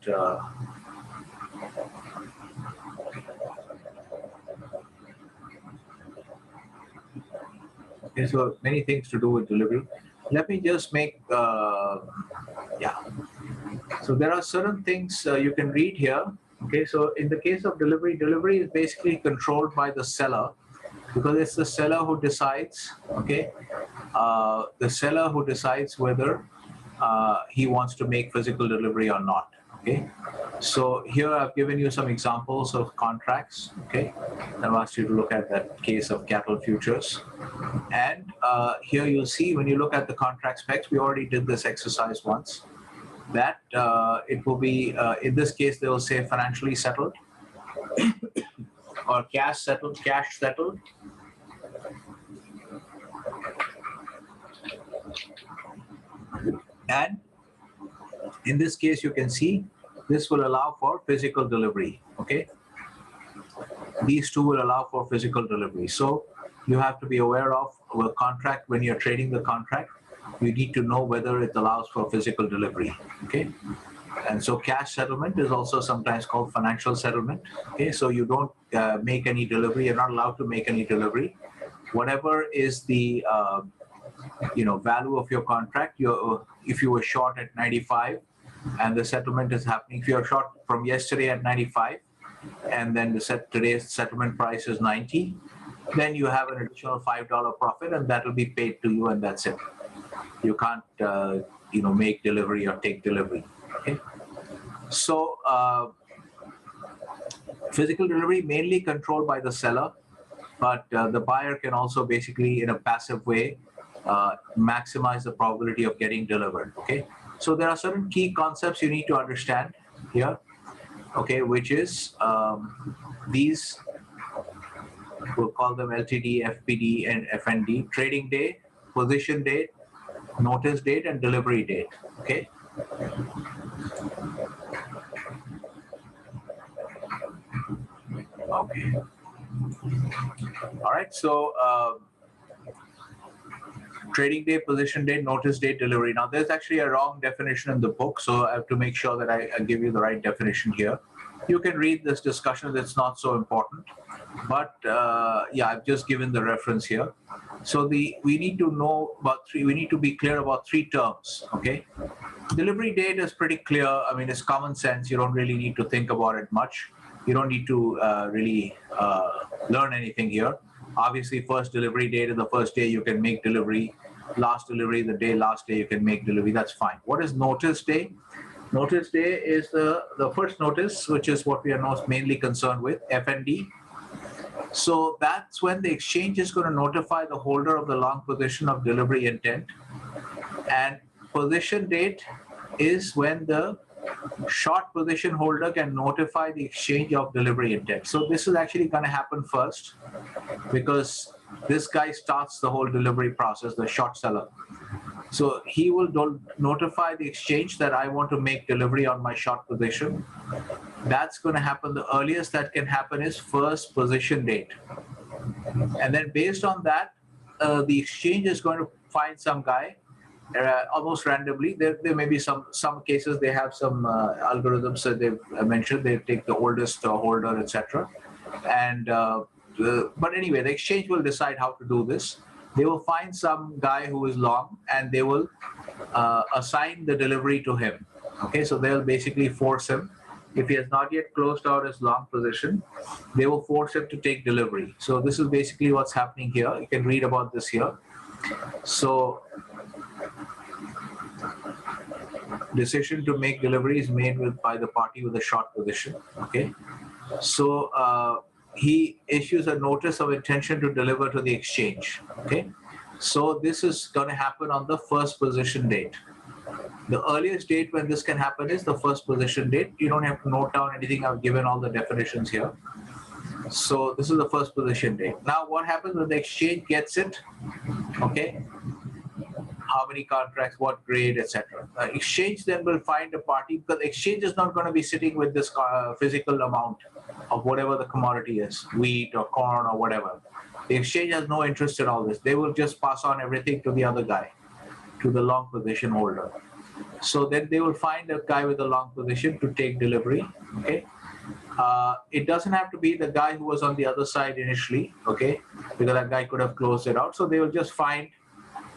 okay, so many things to do with delivery. Let me just make yeah, so there are certain things you can read here. Okay, so in the case of delivery, delivery is basically controlled by the seller, because it's the seller who decides. Okay, the seller who decides whether he wants to make physical delivery or not. Okay, so here I've given you some examples of contracts. Okay, I've asked you to look at that case of cattle futures, and here you'll see when you look at the contract specs, we already did this exercise once, that it will be, in this case, they will say financially settled or cash settled. And in this case, you can see this will allow for physical delivery. Okay, these two will allow for physical delivery. So you have to be aware of a contract. When you're trading the contract, you need to know whether it allows for physical delivery. Okay, and so cash settlement is also sometimes called financial settlement. Okay, so you don't make any delivery. You're not allowed to make any delivery. Whatever is the value of your contract, if you were short at 95 and the settlement is happening, if you're short from yesterday at 95 and then today's settlement price is 90, then you have an additional $5 profit, and that will be paid to you, and that's it. You can't make delivery or take delivery. Okay, so physical delivery mainly controlled by the seller, but the buyer can also basically, in a passive way, maximize the probability of getting delivered. Okay, so there are certain key concepts you need to understand here. Okay, which is these, we'll call them LTD, FPD, and FND: trading day, position date, notice date, and delivery date. Okay, okay, all right. So trading day, position date, notice date, delivery. Now, there's actually a wrong definition in the book, so I have to make sure that I give you the right definition here. You can read this discussion, it's not so important, but yeah, I've just given the reference here. So we need to know about we need to be clear about three terms. Okay, delivery date is pretty clear. I mean, it's common sense. You don't really need to think about it much. You don't need to really learn anything here. Obviously, first delivery date is the first day you can make delivery. Last delivery, the last day you can make delivery. That's fine. What is notice day? Notice day is the first notice, which is what we are most mainly concerned with, FND. So that's when the exchange is going to notify the holder of the long position of delivery intent. And position date is when the short position holder can notify the exchange of delivery intent. So this is actually going to happen first, because this guy starts the whole delivery process, the short seller. So he will notify the exchange that I want to make delivery on my short position. That's going to happen. The earliest that can happen is first position date. And then based on that, the exchange is going to find some guy almost randomly. There may be some cases they have some algorithms that they've mentioned. They take the oldest holder, etc. And but anyway, the exchange will decide how to do this. They will find some guy who is long, and they will assign the delivery to him. Okay, so they'll basically force him. If he has not yet closed out his long position, they will force him to take delivery. So this is basically what's happening here. You can read about this here. So decision to make delivery is made by the party with a short position. Okay, so he issues a notice of intention to deliver to the exchange. Okay, so this is going to happen on the first position date. The earliest date when this can happen is the first position date. You don't have to note down anything. I've given all the definitions here. So this is the first position date. Now what happens when the exchange gets it? Okay, how many contracts, what grade, etc. Exchange then will find a party, because exchange is not going to be sitting with this physical amount of whatever the commodity is, wheat or corn or whatever. The exchange has no interest in all this. They will just pass on everything to the other guy, to the long position holder. So then they will find a guy with a long position to take delivery. Okay. It doesn't have to be the guy who was on the other side initially, okay, because that guy could have closed it out. So they will just find,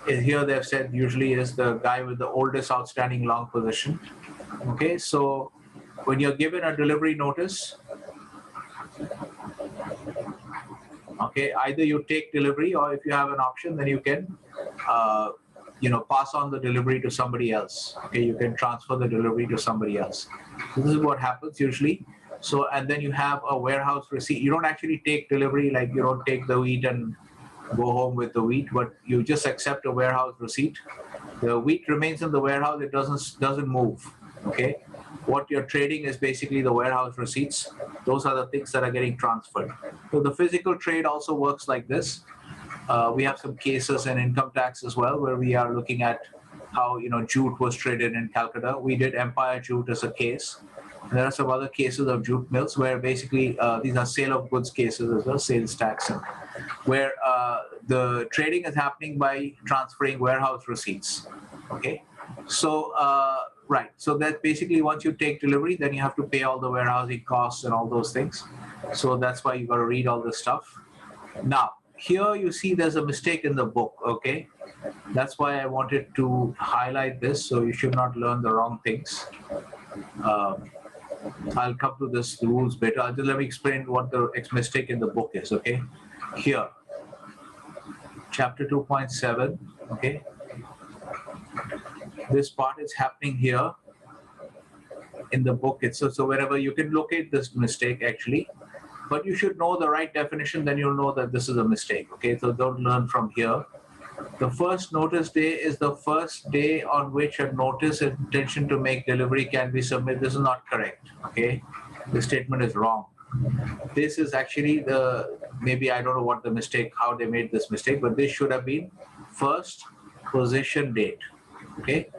here they've said usually is the guy with the oldest outstanding long position. Okay, so when you're given a delivery notice, okay, either you take delivery, or if you have an option, then you can pass on the delivery to somebody else. Okay, you can transfer the delivery to somebody else. So this is what happens usually. So, and then you have a warehouse receipt. You don't actually take delivery, like you don't take the wheat and go home with the wheat, but you just accept a warehouse receipt. The wheat remains in the warehouse, it doesn't move. Okay, what you're trading is basically the warehouse receipts. Those are the things that are getting transferred. So the physical trade also works like this. We have some cases in income tax as well, where we are looking at how jute was traded in Calcutta. We did Empire Jute as a case. And there are some other cases of jute mills where basically these are sale of goods cases as well, sales tax, where the trading is happening by transferring warehouse receipts. Okay, so right, so that basically once you take delivery, then you have to pay all the warehousing costs and all those things. So that's why you got to read all this stuff. Now, here you see there's a mistake in the book. Okay, that's why I wanted to highlight this, so you should not learn the wrong things. I'll come to this rules better. Just let me explain what the mistake in the book is. Okay, here, chapter 2.7. Okay, this part is happening here in the book itself. So wherever you can locate this mistake actually, but you should know the right definition. Then you'll know that this is a mistake. Okay, so don't learn from here. The first notice day is the first day on which a notice of intention to make delivery can be submitted. This is not correct. Okay, the statement is wrong. This is actually maybe I don't know what the mistake, how they made this mistake, but this should have been first position date. Okay,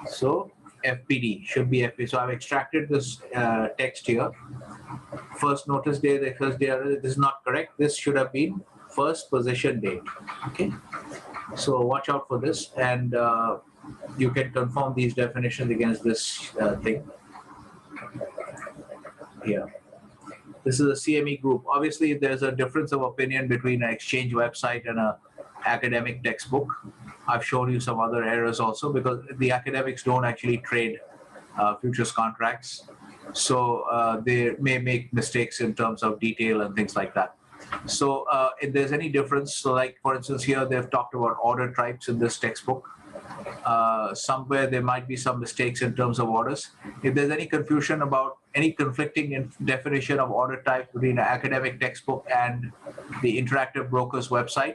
so FPD should be FPD. So I've extracted this text here. First notice day, the first day. This is not correct. This should have been first position date. Okay, so watch out for this, and you can confirm these definitions against this thing here. This is a CME group. Obviously, there's a difference of opinion between an exchange website and an academic textbook. I've shown you some other errors also, because the academics don't actually trade futures contracts. So they may make mistakes in terms of detail and things like that. So if there's any difference, so like for instance here, they've talked about order types in this textbook. Somewhere there might be some mistakes in terms of orders. If there's any confusion about any conflicting definition of order type between an academic textbook and the Interactive Brokers website,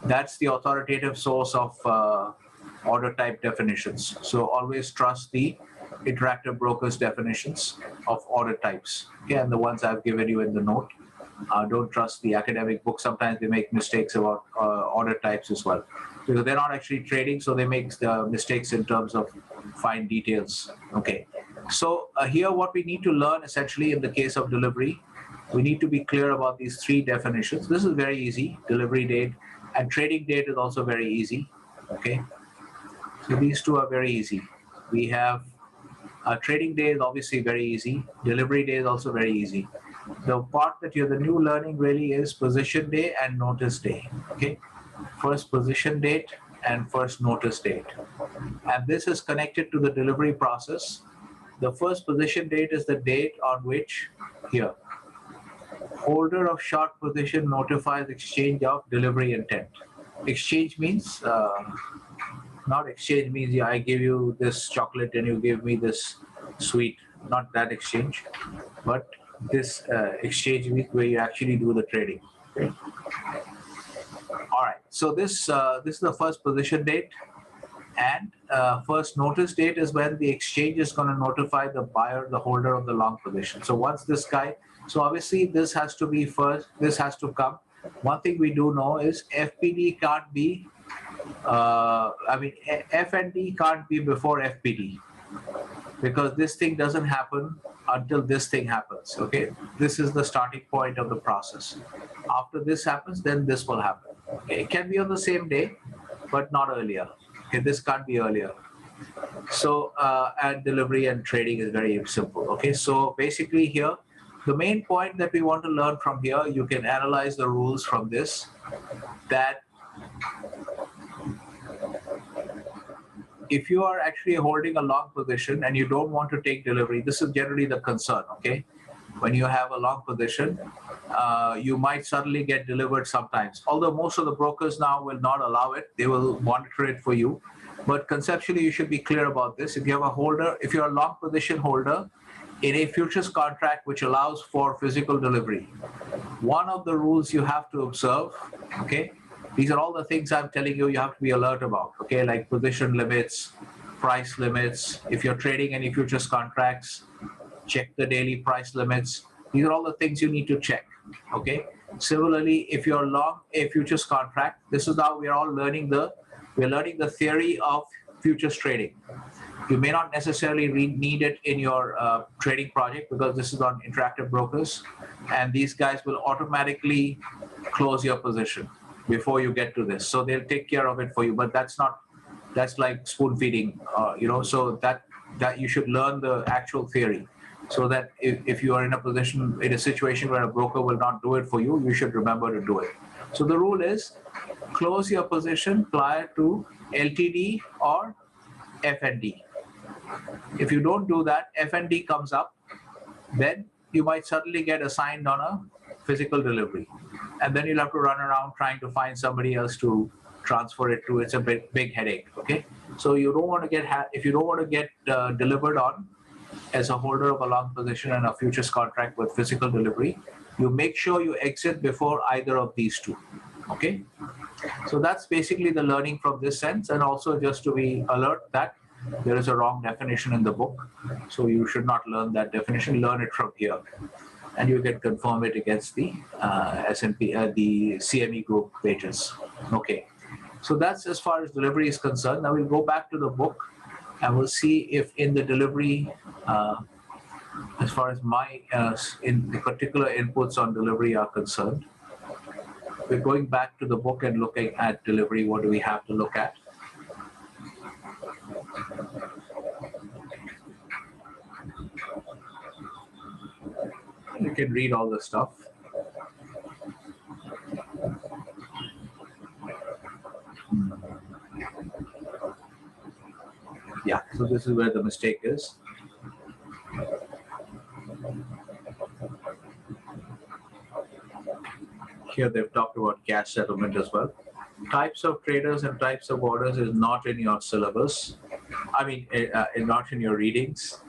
that's the authoritative source of order type definitions. So always trust the Interactive Brokers definitions of order types. Okay, and the ones I've given you in the note. Don't trust the academic book. Sometimes they make mistakes about order types as well, because they're not actually trading, so they make mistakes in terms of fine details. Okay, so here what we need to learn essentially in the case of delivery, we need to be clear about these three definitions. This is very easy. Delivery date and trading date is also very easy. Okay, so these two are very easy. We have trading day is obviously very easy. Delivery day is also very easy. The part that the new learning really is position day and notice day. Okay, first position date and first notice date, and this is connected to the delivery process. The first position date is the date on which here holder of short position notifies exchange of delivery intent. Exchange means not exchange means I give you this chocolate and you give me this sweet. Not that exchange, but this exchange means where you actually do the trading. Okay. All right. So this is the first position date, and first notice date is when the exchange is going to notify the buyer, the holder of the long position. So once this guy, so obviously this has to be first. This has to come. One thing we do know is FPD can't be I mean, F and D can't be before FPD, because this thing doesn't happen until this thing happens. Okay, this is the starting point of the process. After this happens, then this will happen. Okay? It can be on the same day, but not earlier. Okay, this can't be earlier. So and delivery and trading is very simple. Okay, so basically here, the main point that we want to learn from here, you can analyze the rules from this, that if you are actually holding a long position and you don't want to take delivery, this is generally the concern. Okay, when you have a long position, you might suddenly get delivered sometimes. Although most of the brokers now will not allow it, they will monitor it for you. But conceptually, you should be clear about this. If you have a holder, if you're a long position holder in a futures contract which allows for physical delivery, one of the rules you have to observe, okay, these are all the things I'm telling you have to be alert about, okay, like position limits, price limits. If you're trading any futures contracts, check the daily price limits. These are all the things you need to check, okay. Similarly, if you're long a futures contract, this is how we're learning the theory of futures trading. You may not necessarily need it in your trading project, because this is on interactive brokers, and these guys will automatically close your position before you get to this. So they'll take care of it for you, but that's like spoon feeding, so that you should learn the actual theory, so that if you are in a situation where a broker will not do it for you, you should remember to do it. So the rule is, close your position prior to LTD or FND. If you don't do that, FND comes up, then you might suddenly get assigned on a physical delivery, and then you'll have to run around trying to find somebody else to transfer it to. It's a big headache. Okay, so you don't want to get if you don't want to get delivered on as a holder of a long position and a futures contract with physical delivery, you make sure you exit before either of these two. Okay, so that's basically the learning from this sense, and also just to be alert that there is a wrong definition in the book, so you should not learn that definition. Learn it from here, and you can confirm it against the S&P, the CME group pages. Okay, so that's as far as delivery is concerned. Now we'll go back to the book, and we'll see if in the delivery, as far as my in the particular inputs on delivery are concerned, we're going back to the book and looking at delivery. What do we have to look at? You can read all the stuff. Yeah, so this is where the mistake is. Here they've talked about cash settlement as well. Types of traders and types of orders is not in your syllabus. I mean, not in your readings,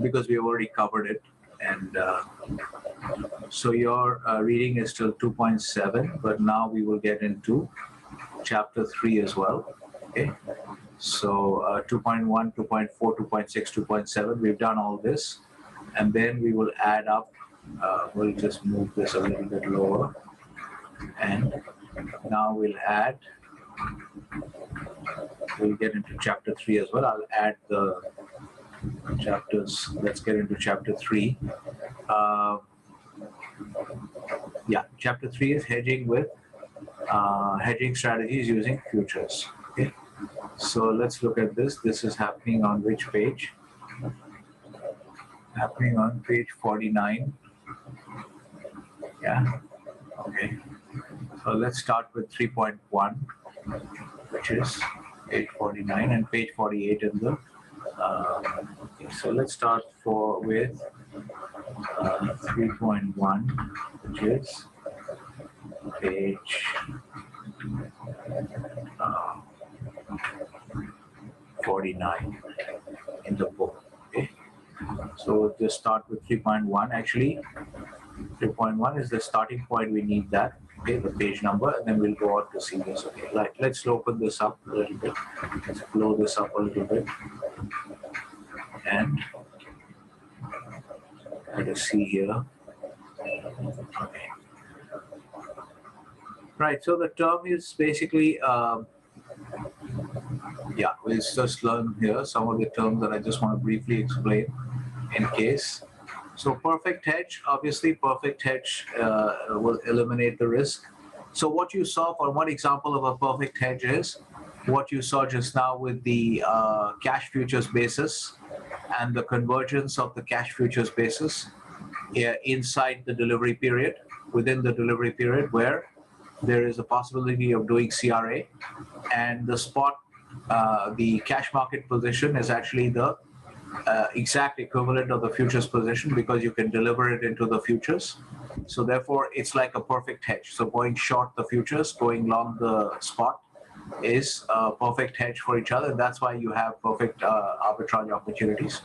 because we already covered it. And so your reading is still 2.7, but now we will get into chapter 3 as well. Okay, so 2.1, 2.4, 2.6, 2.7, we've done all this, and then we will add up. We'll just move this a little bit lower, and now we'll get into chapter 3 as well. I'll add the chapters. Let's get into chapter 3. Yeah, chapter 3 is hedging with hedging strategies using futures. Okay, so let's look at this. This is happening on which page? Happening on page 49. Yeah, okay. So let's start with 3.1, which is page 49, and page 48 in the okay, so let's start with 3.1, which is page 49 in the book. Okay, so just start with 3.1. Actually, 3.1 is the starting point. We need that. Okay, the page number, and then we'll go on to see this. Okay, let's open this up a little bit. Let's blow this up a little bit, and let us see here. Okay, Right. So the term is basically, yeah, we'll just learn here some of the terms that I just want to briefly explain in case. So perfect hedge, obviously perfect hedge will eliminate the risk. So what you saw for one example of a perfect hedge is what you saw just now with the cash futures basis and the convergence of the cash futures basis inside the delivery period, within the delivery period where there is a possibility of doing CRA, and the spot, the cash market position is actually the exact equivalent of the futures position because you can deliver it into the futures. So therefore, it's like a perfect hedge. So going short the futures, going long the spot is a perfect hedge for each other. That's why you have perfect arbitrage opportunities.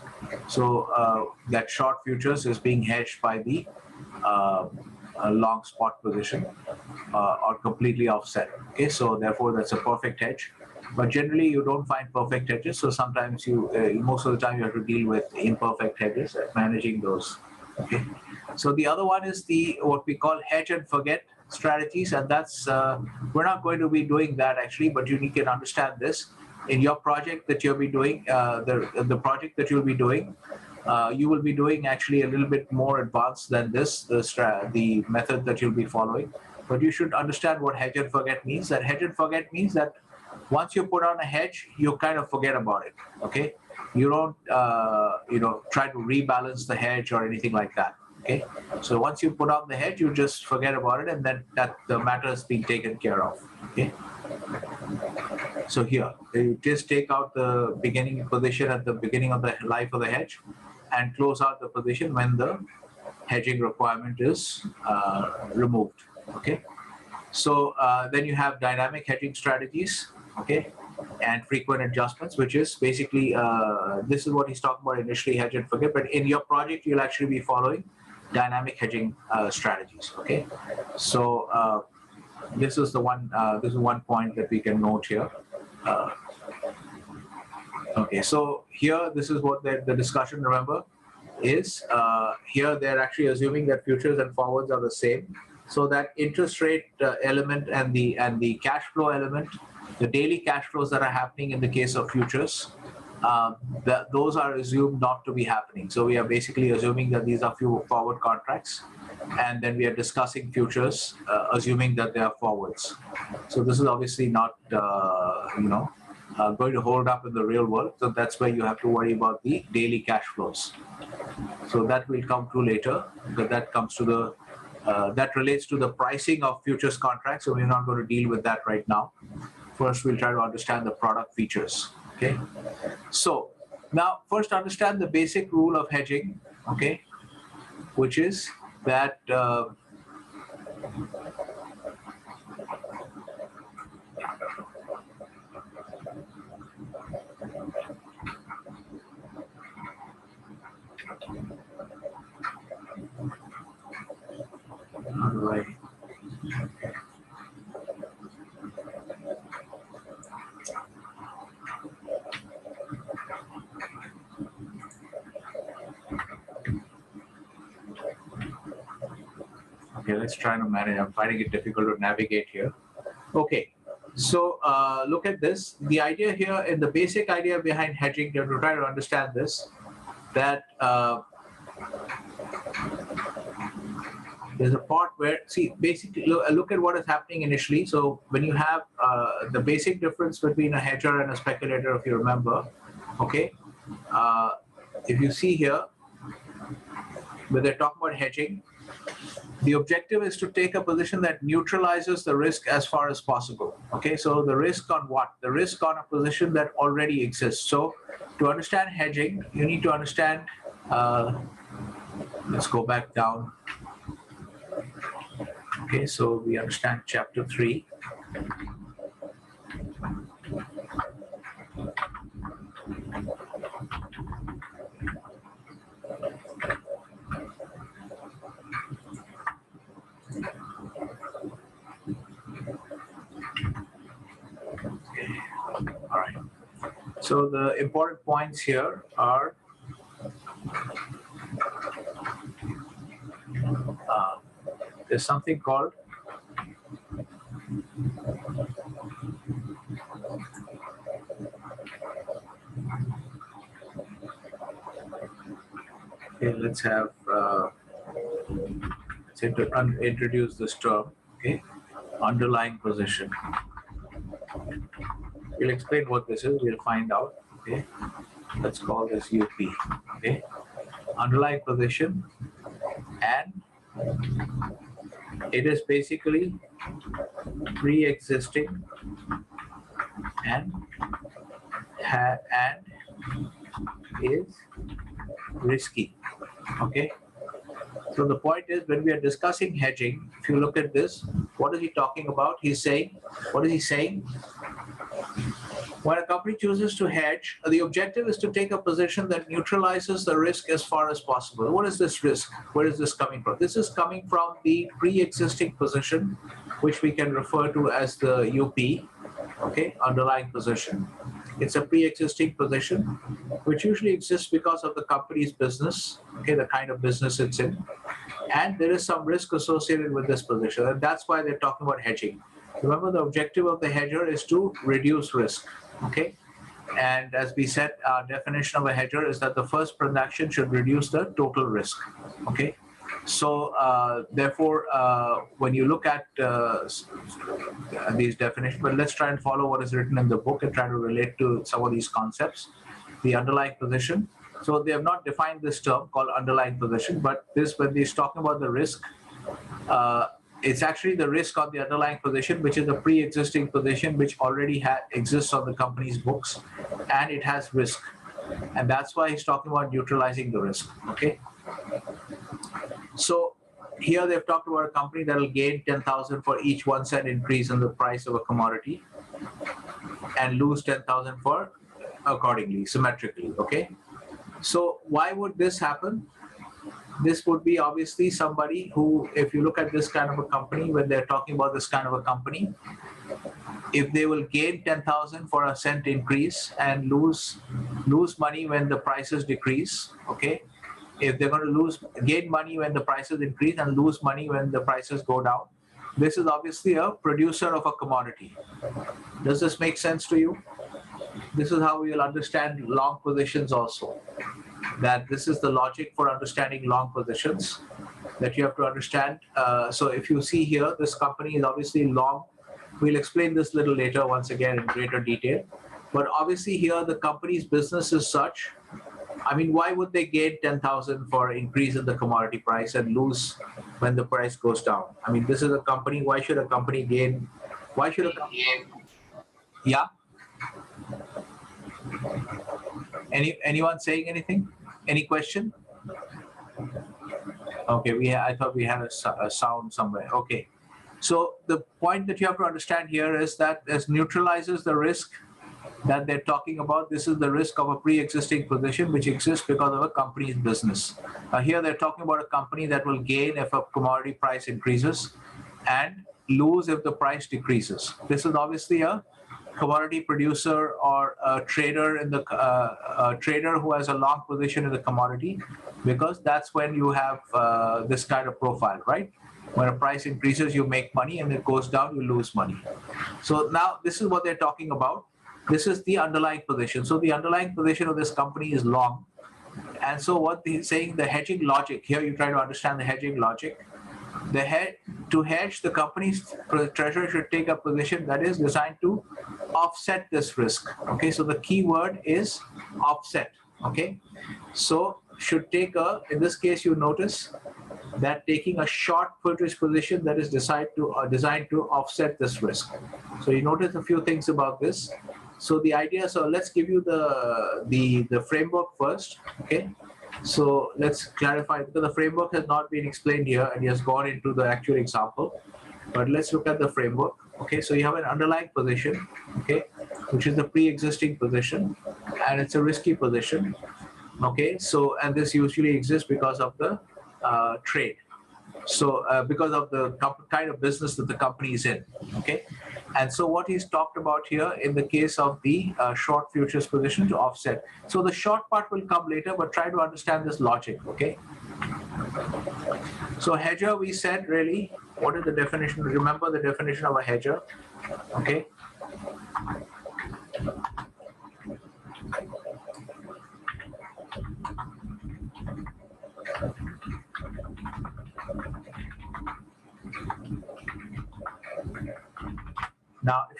So that short futures is being hedged by the long spot position or completely offset. Okay, so therefore that's a perfect hedge. But generally, you don't find perfect hedges. So sometimes you, most of the time, you have to deal with imperfect hedges and managing those. Okay. So the other one is the what we call hedge and forget strategies, and that's we're not going to be doing that actually, but you can understand this in your project that you'll be doing. The project that you'll be doing, you will be doing actually a little bit more advanced than this, the method that you'll be following. But you should understand what hedge and forget means. That hedge and forget means that once you put on a hedge, you kind of forget about it. Okay, you don't try to rebalance the hedge or anything like that. Okay, so once you put on the hedge, you just forget about it, and then that the matter is being taken care of. Okay. So here, you just take out the beginning position at the beginning of the life of the hedge, and close out the position when the hedging requirement is removed. Okay. So then you have dynamic hedging strategies. Okay, and frequent adjustments, which is basically this is what he's talking about initially, hedge and forget. But in your project, you'll actually be following dynamic hedging strategies. Okay, so this is the one. This is one point that we can note here. Okay, so here this is what the discussion. Remember, is here they're actually assuming that futures and forwards are the same. So that interest rate element and the cash flow element, the daily cash flows that are happening in the case of futures, those are assumed not to be happening. So we are basically assuming that these are few forward contracts, and then we are discussing futures, assuming that they are forwards. So this is obviously not going to hold up in the real world. So that's where you have to worry about the daily cash flows. So that will come to later, but that comes to the that relates to the pricing of futures contracts. So we're not going to deal with that right now. First, we'll try to understand the product features. Okay. So now, first understand the basic rule of hedging. Okay, which is that right. Okay, let's try to manage. I'm finding it difficult to navigate here. Okay, so look at this. The idea here, and the basic idea behind hedging, to try to understand this, that there's a part where, see, basically, look at what is happening initially. So when you have the basic difference between a hedger and a speculator, if you remember, okay, if you see here, when they're talking about hedging, the objective is to take a position that neutralizes the risk as far as possible. Okay, so the risk on what? The risk on a position that already exists. So to understand hedging, you need to understand, let's go back down. Okay, so we understand chapter 3. All right. So the important points here are there's something called Okay, let's have let's introduce this term. Okay, underlying position. We'll explain what this is. We'll find out. Okay, let's call this UP. Okay, underlying position, and it is basically pre-existing and is risky. Okay. So the point is, when we are discussing hedging, if you look at this, what is he talking about? He's saying, what is he saying? When a company chooses to hedge, the objective is to take a position that neutralizes the risk as far as possible. What is this risk? Where is this coming from? This is coming from the pre-existing position, which we can refer to as the UP, okay, underlying position. It's a pre-existing position, which usually exists because of the company's business, okay, the kind of business it's in. And there is some risk associated with this position. And that's why they're talking about hedging. Remember, the objective of the hedger is to reduce risk, okay? And as we said, our definition of a hedger is that the first transaction should reduce the total risk, okay? So therefore, when you look at these definitions, but let's try and follow what is written in the book and try to relate to some of these concepts. The underlying position. So they have not defined this term called underlying position, but this, when he's talking about the risk, it's actually the risk on the underlying position, which is a pre-existing position which already exists on the company's books, and it has risk. And that's why he's talking about neutralizing the risk, okay? So here they've talked about a company that will gain 10,000 for each 1 cent increase in the price of a commodity and lose 10,000 for accordingly, symmetrically, okay? So why would this happen? This would be obviously somebody who, if you look at this kind of a company, when they're talking about this kind of a company, if they will gain 10,000 for a cent increase and lose money when the prices decrease, okay? If they're going to gain money when the prices increase and lose money when the prices go down, this is obviously a producer of a commodity. Does this make sense to you? This is how we will understand long positions also. That this is the logic for understanding long positions that you have to understand. So if you see here, this company is obviously long. We'll explain this a little later once again in greater detail. But obviously here the company's business is such. I mean, why would they gain 10,000 for increase in the commodity price and lose when the price goes down? I mean, this is a company. Why should a company gain? Why should a company? Yeah. Anyone saying anything? Any question? Okay, I thought we had a sound somewhere. Okay. So the point that you have to understand here is that this neutralizes the risk that they're talking about. This is the risk of a pre-existing position which exists because of a company's business. Here they're talking about a company that will gain if a commodity price increases and lose if the price decreases. This is obviously a commodity producer or a trader a trader who has a long position in the commodity, because that's when you have this kind of profile, right? When a price increases, you make money, and it goes down, you lose money. So now this is what they're talking about. This is the underlying position. So the underlying position of this company is long. And so what he's saying, the hedging logic, here you try to understand the hedging logic. To hedge, the company's treasurer should take a position that is designed to offset this risk. Okay, so the key word is offset. Okay, so should take in this case, you notice that taking a short purchase position that is designed to offset this risk. So you notice a few things about this. So the idea, so let's give you the framework first, okay? So let's clarify, because the framework has not been explained here and he has gone into the actual example. But let's look at the framework. Okay, so you have an underlying position, okay, which is the pre-existing position, and it's a risky position. Okay, so, and this usually exists because of the trade. So because of the kind of business that the company is in, okay? And so what he's talked about here in the case of the short futures position to offset. So the short part will come later, but try to understand this logic, okay? So hedger, we said, really, what is the definition? Remember the definition of a hedger, okay?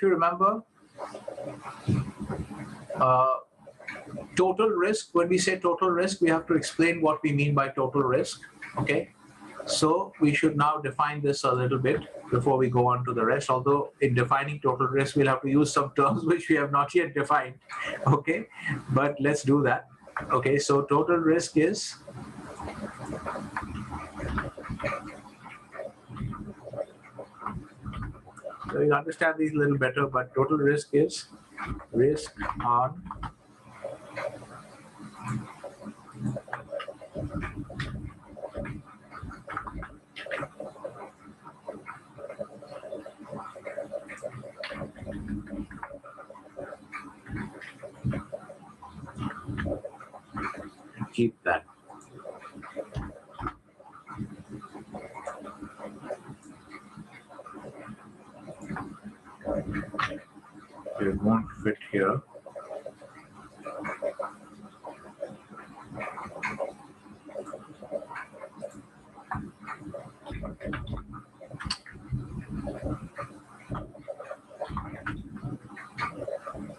you remember, total risk, when we say total risk, we have to explain what we mean by total risk. Okay, so we should now define this a little bit before we go on to the rest, although in defining total risk we'll have to use some terms which we have not yet defined. Okay, but let's do that. Okay, so total risk is so you understand these a little better, but total risk is risk on keep that. It won't fit here.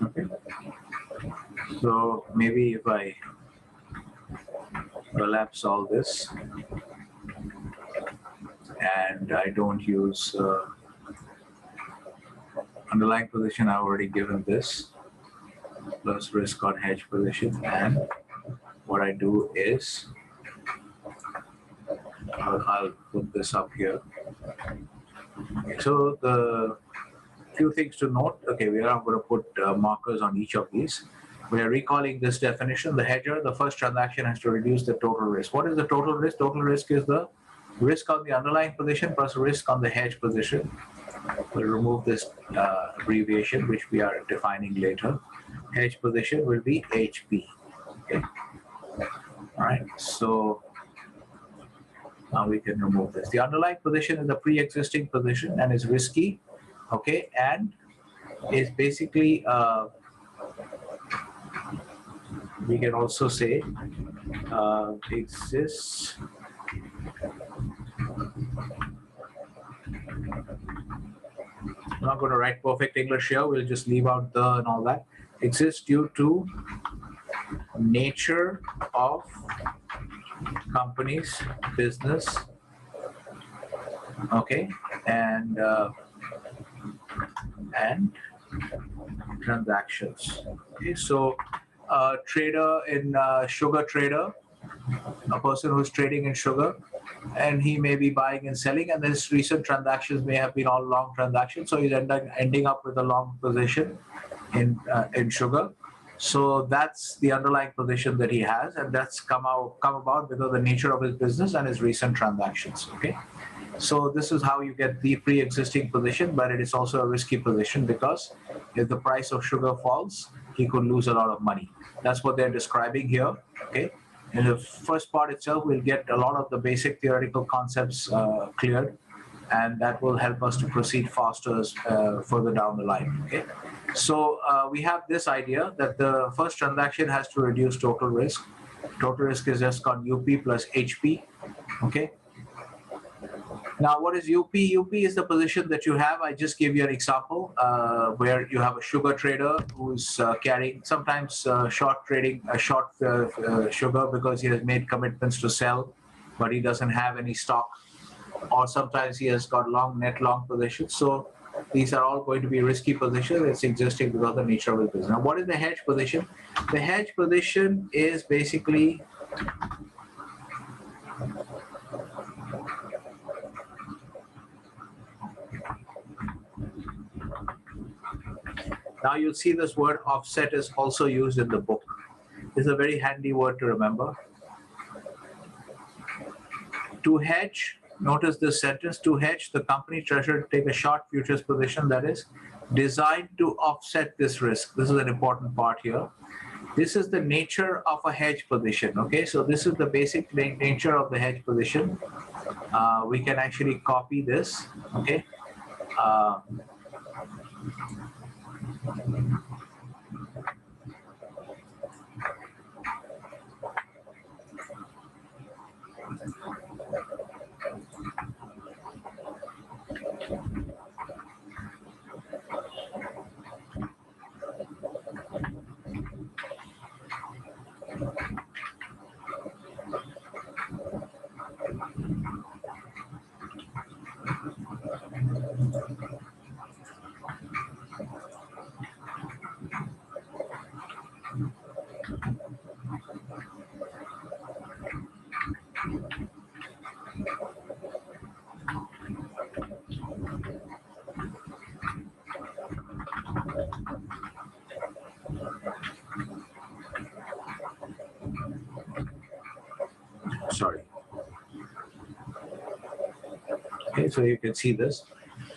Okay. So maybe if I collapse all this and I don't use underlying position, I've already given this plus risk on hedge position, and what I do is I'll put this up here. Okay, so the few things to note. Okay, we are going to put markers on each of these. We are recalling this definition. The hedger, the first transaction has to reduce the total risk. What is the total risk? Total risk is the risk on the underlying position plus risk on the hedge position. We'll remove this abbreviation, which we are defining later. Hedge position will be HP. Okay. All right. So now we can remove this. The underlying position is a pre-existing position and is risky. Okay, and is basically we can also say exists I'm not going to write perfect English here, we'll just leave out the and all that. Exists due to nature of company's business, okay, and transactions. Okay, so a trader in sugar trader, a person who's trading in sugar, and he may be buying and selling, and his recent transactions may have been all long transactions, so he's ending up with a long position in sugar. So that's the underlying position that he has, and that's come about because of the nature of his business and his recent transactions. Okay, so this is how you get the pre-existing position, but it is also a risky position because if the price of sugar falls, he could lose a lot of money. That's what they're describing here. Okay, in the first part itself, we'll get a lot of the basic theoretical concepts cleared, and that will help us to proceed faster further down the line. Okay, so we have this idea that the first transaction has to reduce total risk. Total risk is just called UP plus HP. Okay. Now, what is UP? UP is the position that you have. I just gave you an example where you have a sugar trader who's carrying sometimes short trading, short sugar because he has made commitments to sell, but he doesn't have any stock. Or sometimes he has got net long positions. So these are all going to be risky positions. It's existing because of the nature of the business. Now, what is the hedge position? The hedge position is basically now you'll see this word offset is also used in the book. It's a very handy word to remember. To hedge, notice this sentence, to hedge, the company treasurer take a short futures position that is designed to offset this risk. This is an important part here. This is the nature of a hedge position. Okay, so this is the basic nature of the hedge position. We can actually copy this. Okay. Okay, so you can see this.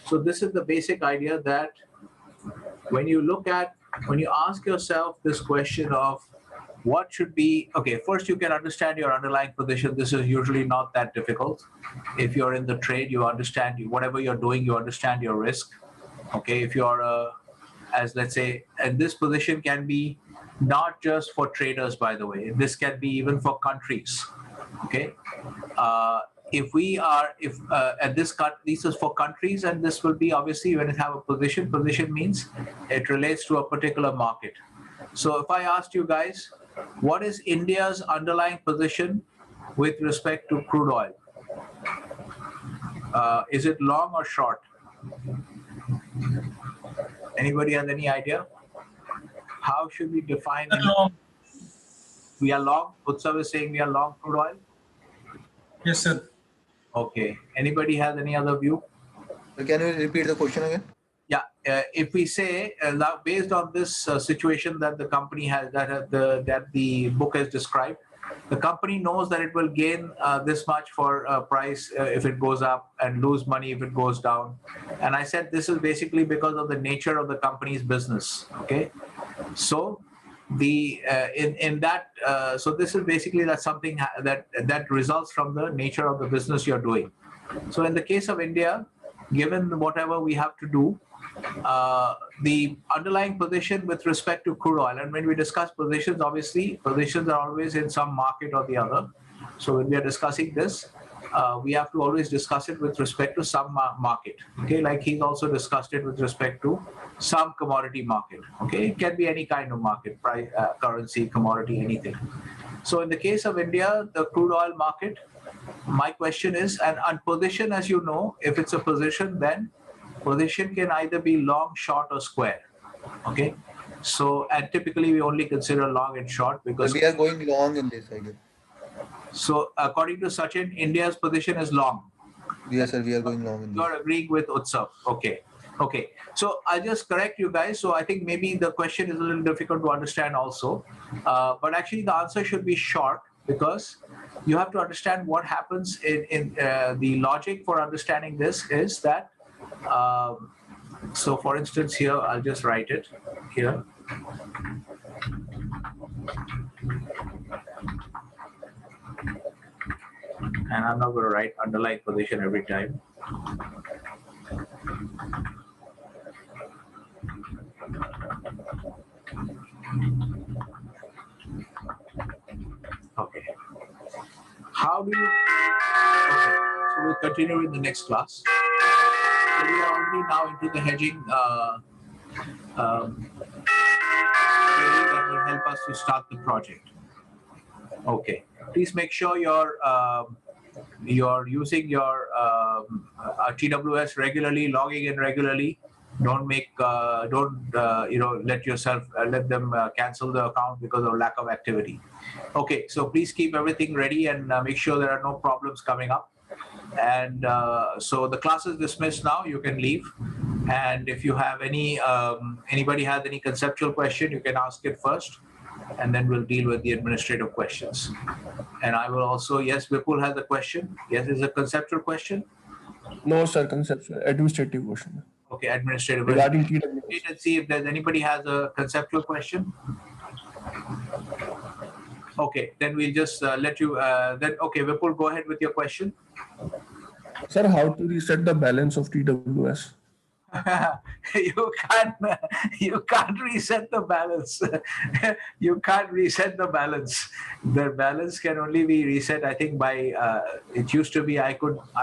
So this is the basic idea that when you ask yourself this question of what should be, okay, first you can understand your underlying position. This is usually not that difficult. If you're in the trade, you understand whatever you're doing, you understand your risk. Okay, if you're as let's say, and this position can be not just for traders, by the way, this can be even for countries. Okay, if we are if at this cut this is for countries, and this will be obviously when it have a position means it relates to a particular market. So if I asked you guys, what is India's underlying position with respect to crude oil? Is it long or short? Anybody has any idea? How should we define it?
Long.
We are long. Utsav is saying we are long crude oil.
Yes, sir.
Okay. Anybody has any other view?
Can you repeat the question again?
Yeah. If we say now, based on this situation that the company has, that the book has described, the company knows that it will gain this much for price if it goes up and lose money if it goes down. And I said this is basically because of the nature of the company's business. Okay. So the in that so this is basically that something that results from the nature of the business you're doing. So in the case of India, given whatever we have to do, the underlying position with respect to crude oil, and when we discuss positions, obviously positions are always in some market or the other. So when we are discussing this, we have to always discuss it with respect to some market. Okay, like he's also discussed it with respect to some commodity market. Okay, it can be any kind of market, price, currency, commodity, anything. So in the case of India, the crude oil market, my question is, and position, as you know, if it's a position, then position can either be long, short, or square. Okay, so and typically we only consider long and short because
We are going long in this, I guess.
so according to Sachin, India's position is long.
Yes, sir, we are going long in
You
this.
are agreeing with Utsav. Okay. Okay. So I'll just correct you guys. So I think maybe the question is a little difficult to understand also. But actually the answer should be short because you have to understand what happens in the logic for understanding this is that, so for instance here, I'll just write it here. And I'm not going to write underlying position every time. Okay. How do you? Okay. So we'll continue in the next class. So we are already now into the hedging theory that will help us to start the project. Okay. Please make sure you're using your TWS regularly, logging in regularly. Don't make let them cancel the account because of lack of activity. Okay, so please keep everything ready and make sure there are no problems coming up. And so the class is dismissed now. You can leave. And if you have anybody has any conceptual question, you can ask it first, and then we'll deal with the administrative questions. And I will also, yes, Vipul has a question. Yes, is a conceptual question.
No, sir, conceptual, administrative question.
Okay, administrative.
Regarding TWS.
Wait and see if there's anybody has a conceptual question. Okay, then we'll just let you. Okay, Vipul, go ahead with your question.
Sir, how to reset the balance of TWS?
You can't reset the balance. You can't reset the balance. The balance can only be reset, I think, by it used to be I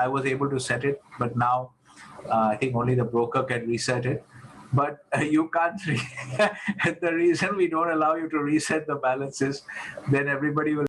was able to set it, but now I think only the broker can reset it. But you can't. The reason we don't allow you to reset the balance is then everybody will